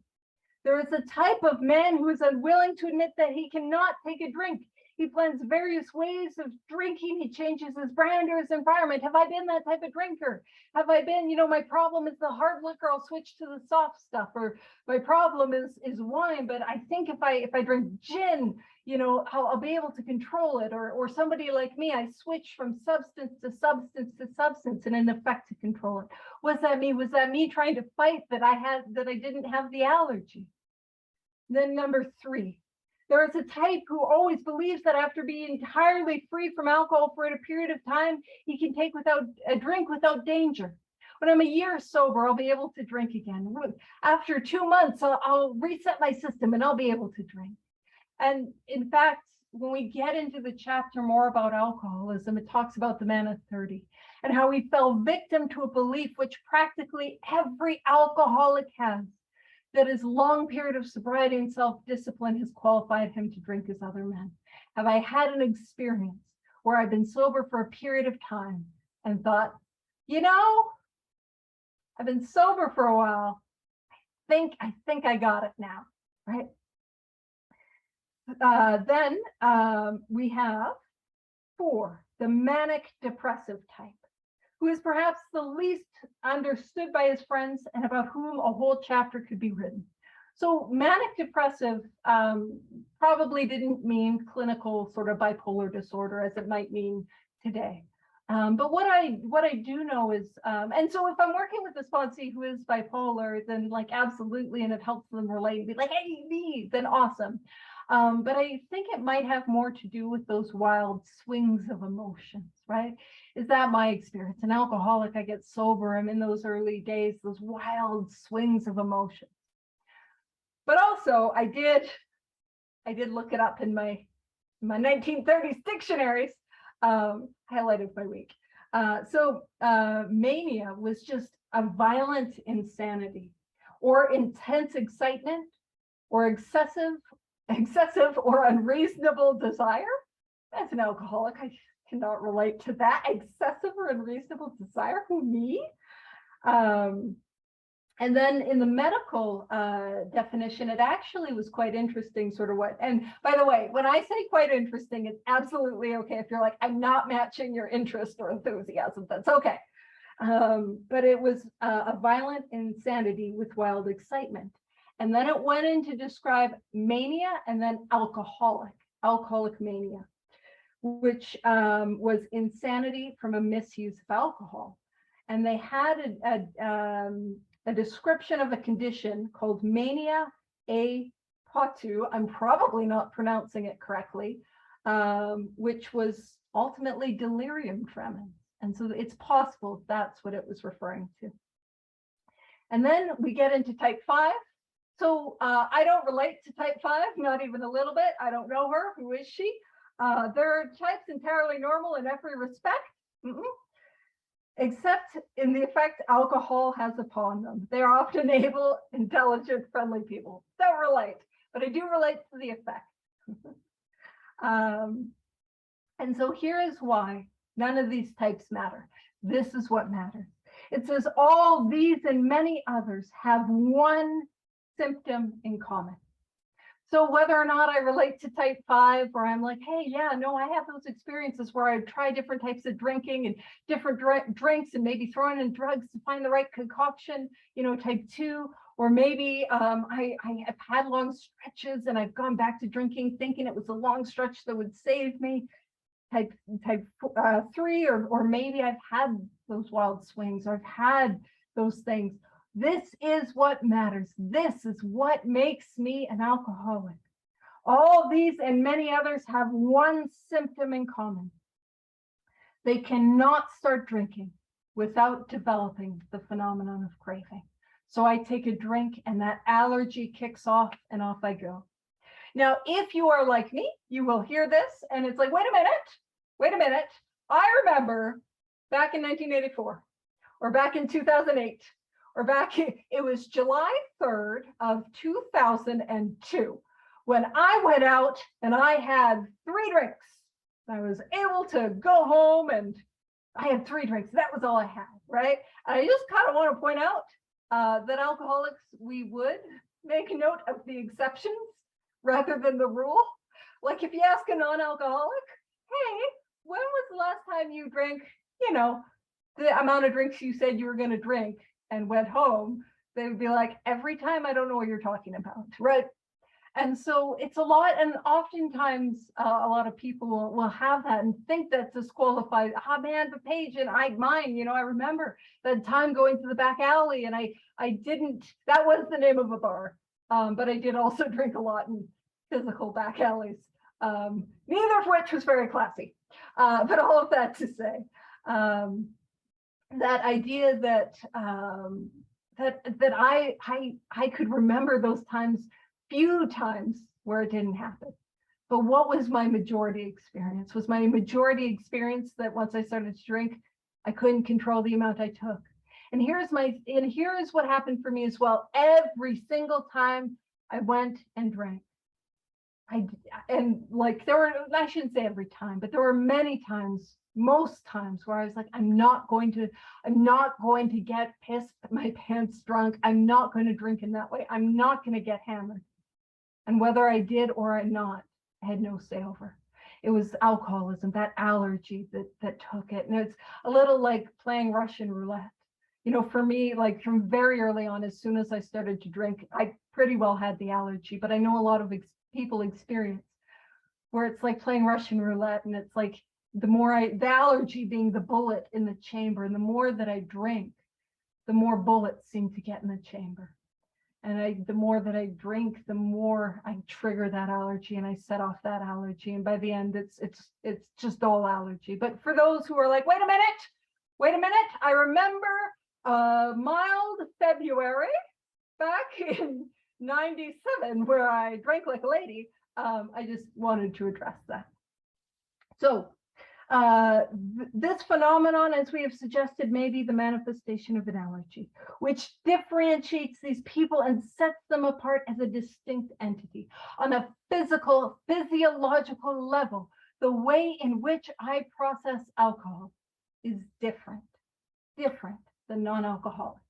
There is a type of man who is unwilling to admit that he cannot take a drink. He plans various ways of drinking. He changes his brand or his environment. Have I been that type of drinker? Have I been, my problem is the hard liquor, I'll switch to the soft stuff. Or my problem is wine, but I think if I drink gin, I'll be able to control it. Or somebody like me, I switch from substance to substance to substance and in effect to control it. Was that me? Was that me trying to fight that I didn't have the allergy? Then number 3. There is a type who always believes that after being entirely free from alcohol for a period of time, he can take a drink without danger. When I'm a year sober, I'll be able to drink again. After 2 months, I'll reset my system and I'll be able to drink. And in fact, when we get into the chapter more about alcoholism, it talks about the man at 30 and how he fell victim to a belief which practically every alcoholic has, that his long period of sobriety and self-discipline has qualified him to drink as other men. Have I had an experience where I've been sober for a period of time and thought, I've been sober for a while. I think I got it now, right? Then we have 4, the manic depressive type, who is perhaps the least understood by his friends and about whom a whole chapter could be written. So manic depressive probably didn't mean clinical sort of bipolar disorder as it might mean today. But what I do know is, and so if I'm working with a sponsee who is bipolar, then like absolutely, and it helps them relate and be like, hey, me, then awesome. But I think it might have more to do with those wild swings of emotions, right? Is that my experience? An alcoholic, I get sober, I'm in those early days, those wild swings of emotions. But also I did look it up in my 1930s dictionaries, highlighted by week. So mania was just a violent insanity or intense excitement or excessive or unreasonable desire. As an alcoholic, I cannot relate to that. Excessive or unreasonable desire, who, me? And then in the medical definition, it actually was quite interesting, sort of what, and by the way, when I say quite interesting, it's absolutely okay if you're like, I'm not matching your interest or enthusiasm, that's okay. But it was a violent insanity with wild excitement. And then it went in to describe mania and then alcoholic mania, which was insanity from a misuse of alcohol. And they had a description of a condition called mania a potu. I'm probably not pronouncing it correctly, which was ultimately delirium tremens. And so it's possible that's what it was referring to. And then we get into type 5. So I don't relate to type 5, not even a little bit. I don't know her. Who is she? There are types entirely normal in every respect, except in the effect alcohol has upon them. They are often able, intelligent, friendly people. Don't relate, but I do relate to the effect. And so here is why none of these types matter. This is what matters. It says all these and many others have one symptom in common. So whether or not I relate to type 5, or I'm like, hey, yeah, no, I have those experiences where I try different types of drinking and different drinks and maybe throwing in drugs to find the right concoction, type 2, or maybe I have had long stretches and I've gone back to drinking thinking it was a long stretch that would save me, type 3, or maybe I've had those wild swings, or I've had those things. This is what matters. This is what makes me an alcoholic. All these and many others have one symptom in common. They cannot start drinking without developing the phenomenon of craving. So I take a drink and that allergy kicks off and off I go. Now, if you are like me, you will hear this and it's like, wait a minute. I remember back in 1984 or back in 2008, or it was July 3rd of 2002, when I went out and I had 3 drinks. I was able to go home and I had 3 drinks. That was all I had, right? And I just kind of want to point out that alcoholics, we would make note of the exceptions rather than the rule. Like if you ask a non-alcoholic, hey, when was the last time you drank, the amount of drinks you said you were going to drink and went home, they would be like, every time. I don't know what you're talking about, right? And so it's a lot, and oftentimes a lot of people will have that and think that's disqualified. Oh man, but Paige and I remember that time going to the back alley and I didn't, that was the name of a bar, but I did also drink a lot in physical back alleys, neither of which was very classy. But all of that to say, that idea that I could remember those times, few times where it didn't happen. But what was my majority experience? Was my majority experience that once I started to drink, I couldn't control the amount I took? And here is what happened for me as well. Every single time I went and drank, I shouldn't say every time, but there were many times, most times, where I was like, I'm not going to get pissed my pants drunk. I'm not going to drink in that way. I'm not going to get hammered. And whether I did or not, I had no say over. It was alcoholism, that allergy that took it. And it's a little like playing Russian roulette. For me, like from very early on, as soon as I started to drink, I pretty well had the allergy, but I know a lot of people experience where it's like playing Russian roulette, and it's like the allergy being the bullet in the chamber, and the more that I drink, the more bullets seem to get in the chamber. And the more that I drink, the more I trigger that allergy and I set off that allergy. And by the end, it's just all allergy. But for those who are like, wait a minute, I remember a mild February back in 97 where I drank like a lady. I just wanted to address that. So this phenomenon, as we have suggested, may be the manifestation of an allergy, which differentiates these people and sets them apart as a distinct entity. On a physiological level, the way in which I process alcohol is different than non-alcoholics.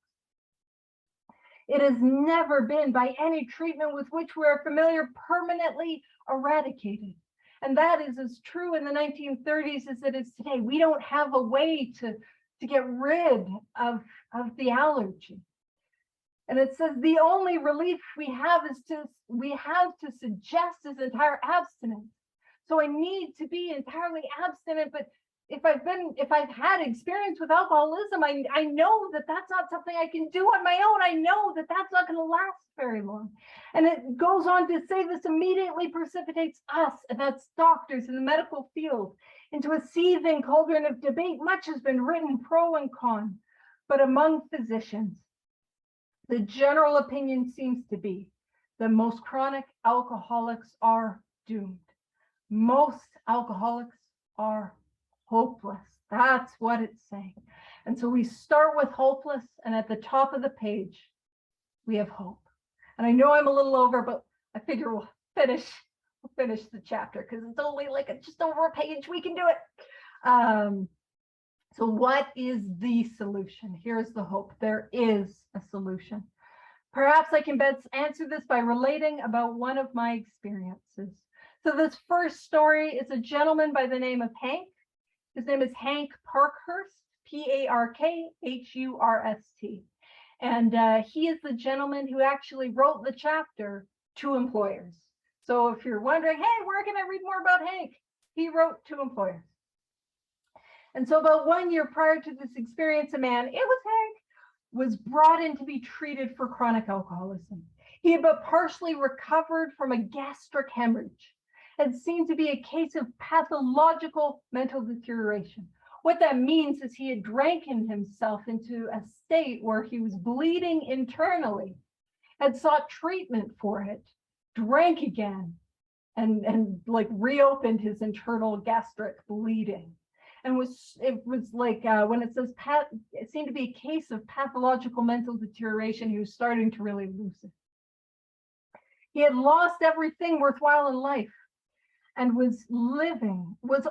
It has never been, by any treatment with which we are familiar, permanently eradicated. And that is as true in the 1930s as it is today. We don't have a way to to get rid of the allergy. And it says the only relief we have to suggest is entire abstinence. So I need to be entirely abstinent. But if I've had experience with alcoholism, I know that that's not something I can do on my own. I know that that's not going to last very long. And it goes on to say this immediately precipitates us, and that's doctors in the medical field, into a seething cauldron of debate. Much has been written pro and con, but among physicians, the general opinion seems to be that most chronic alcoholics are doomed. Most alcoholics are hopeless. That's what it's saying. And so we start with hopeless, and at the top of the page, we have hope. And I know I'm a little over, but I figure we'll finish the chapter because it's only like just over a page. We can do it. So what is the solution? Here's the hope. There is a solution. Perhaps I can best answer this by relating about one of my experiences. So this first story is a gentleman by the name of Hank. His name is Hank Parkhurst, Parkhurst. And he is the gentleman who actually wrote the chapter to employers. So if you're wondering, hey, where can I read more about Hank? He wrote to employers. And so about 1 year prior to this experience, a man, it was Hank, was brought in to be treated for chronic alcoholism. He had but partially recovered from a gastric hemorrhage. It seemed to be a case of pathological mental deterioration. What that means is he had dranken himself into a state where he was bleeding internally, had sought treatment for it, drank again, and like reopened his internal gastric bleeding. And it was like when it says it seemed to be a case of pathological mental deterioration, he was starting to really lose it. He had lost everything worthwhile in life and was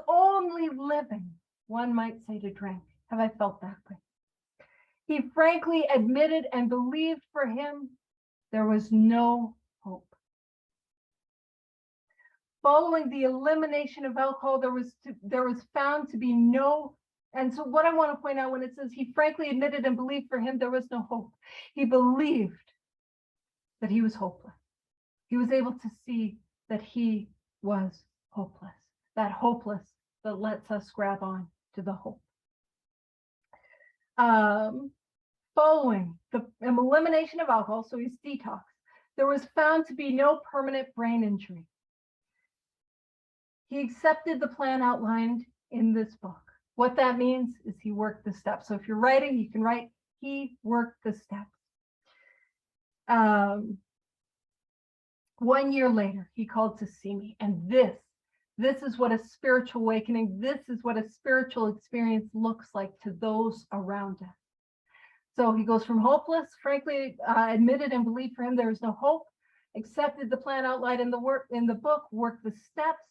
only living, one might say, to drink. Have I felt that way? He frankly admitted and believed for him there was no hope. Following the elimination of alcohol, there was found to be no, and so what I want to point out when it says he frankly admitted and believed for him there was no hope, he believed that he was hopeless. He was able to see that he was hopeless, that hopeless that lets us grab on to the hope. Following the elimination of alcohol, so he's detox, there was found to be no permanent brain injury. He accepted the plan outlined in this book. What that means is he worked the steps. So if you're writing, you can write, he worked the steps. 1 year later, he called to see me. And this is what a spiritual awakening, this is what a spiritual experience looks like to those around us. So he goes from hopeless, frankly, admitted and believed for him there was no hope, accepted the plan outlined in the book, worked the steps.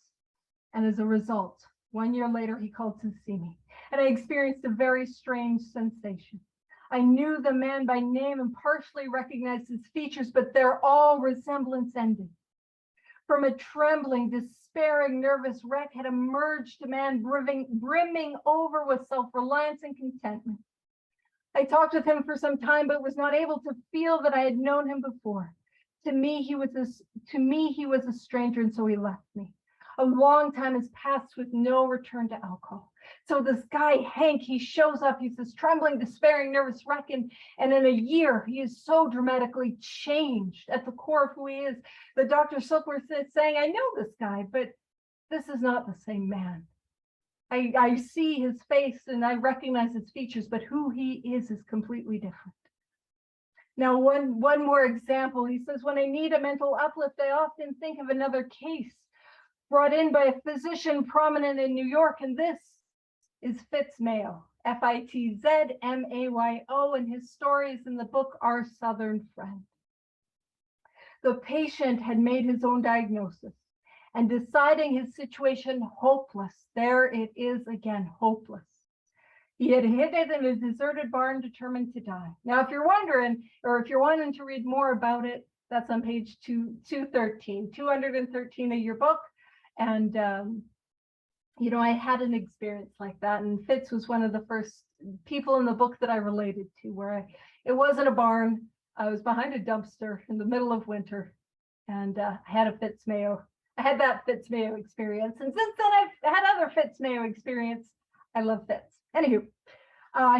And as a result, 1 year later, he called to see me. And I experienced a very strange sensation. I knew the man by name and partially recognized his features, but their all resemblance ended. From a trembling, despairing, nervous wreck had emerged a man brimming over with self-reliance and contentment. I talked with him for some time, but was not able to feel that I had known him before. To me, he was a stranger, and so he left me. A long time has passed with no return to alcohol. So this guy, Hank, he shows up, he's this trembling, despairing, nervous wreck, and in a year, he is so dramatically changed at the core of who he is. The Dr. Silkworth is saying, I know this guy, but this is not the same man. I see his face and I recognize his features, but who he is completely different. Now, one more example, he says, when I need a mental uplift, I often think of another case brought in by a physician prominent in New York, and this is Fitz, F-I-T-Z-M-A-Y-O, and his story is in the book, Our Southern Friend. The patient had made his own diagnosis and deciding his situation hopeless. There it is again, hopeless. He had hid it in a deserted barn, determined to die. Now, if you're wondering, or if you're wanting to read more about it, that's on page 213 of your book. And you know, I had an experience like that, and Fitz was one of the first people in the book that I related to, where it wasn't a barn. I was behind a dumpster in the middle of winter, and I had a Fitz Mayo. I had that Fitz Mayo experience, and since then I've had other Fitz Mayo experience. I love Fitz. Anywho,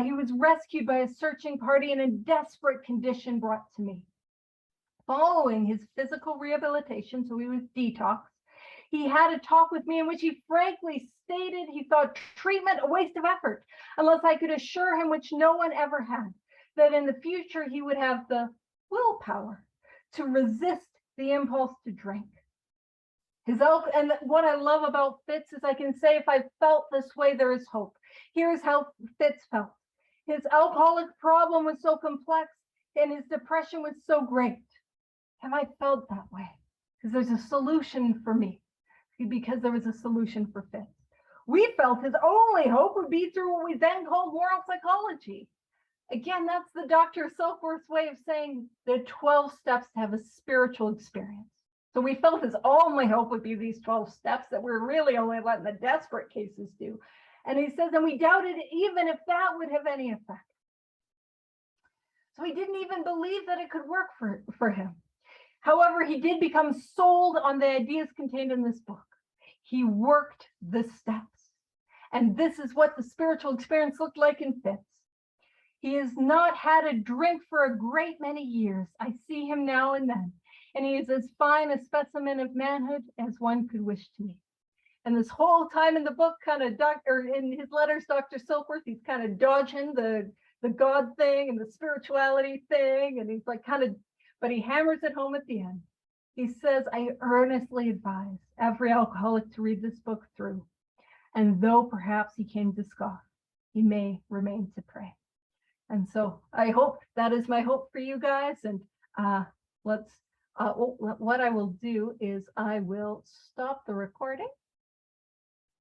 he was rescued by a searching party and in desperate condition brought to me. Following his physical rehabilitation, so he was detoxed, he had a talk with me in which he frankly stated he thought treatment a waste of effort unless I could assure him, which no one ever had, that in the future he would have the willpower to resist the impulse to drink. And what I love about Fitz is I can say if I felt this way, there is hope. Here's how Fitz felt. His alcoholic problem was so complex and his depression was so great. Have I felt that way? Because there's a solution for me. Because there was a solution for Fitz. We felt his only hope would be through what we then called moral psychology. Again, that's the Dr. Silkworth's way of saying there are 12 steps to have a spiritual experience. So we felt his only hope would be these 12 steps that we're really only letting the desperate cases do. And he says, and we doubted even if that would have any effect. So he didn't even believe that it could work for him. However, he did become sold on the ideas contained in this book. He worked the steps. And this is what the spiritual experience looked like in Fitz. He has not had a drink for a great many years. I see him now and then. And he is as fine a specimen of manhood as one could wish to meet. And this whole time in the book, in his letters, Dr. Silkworth, he's kind of dodging the God thing and the spirituality thing. And he's like but he hammers it home at the end. He says, I earnestly advise every alcoholic to read this book through. And though perhaps he came to scoff, he may remain to pray. And so I hope that is my hope for you guys. And what I will do is I will stop the recording.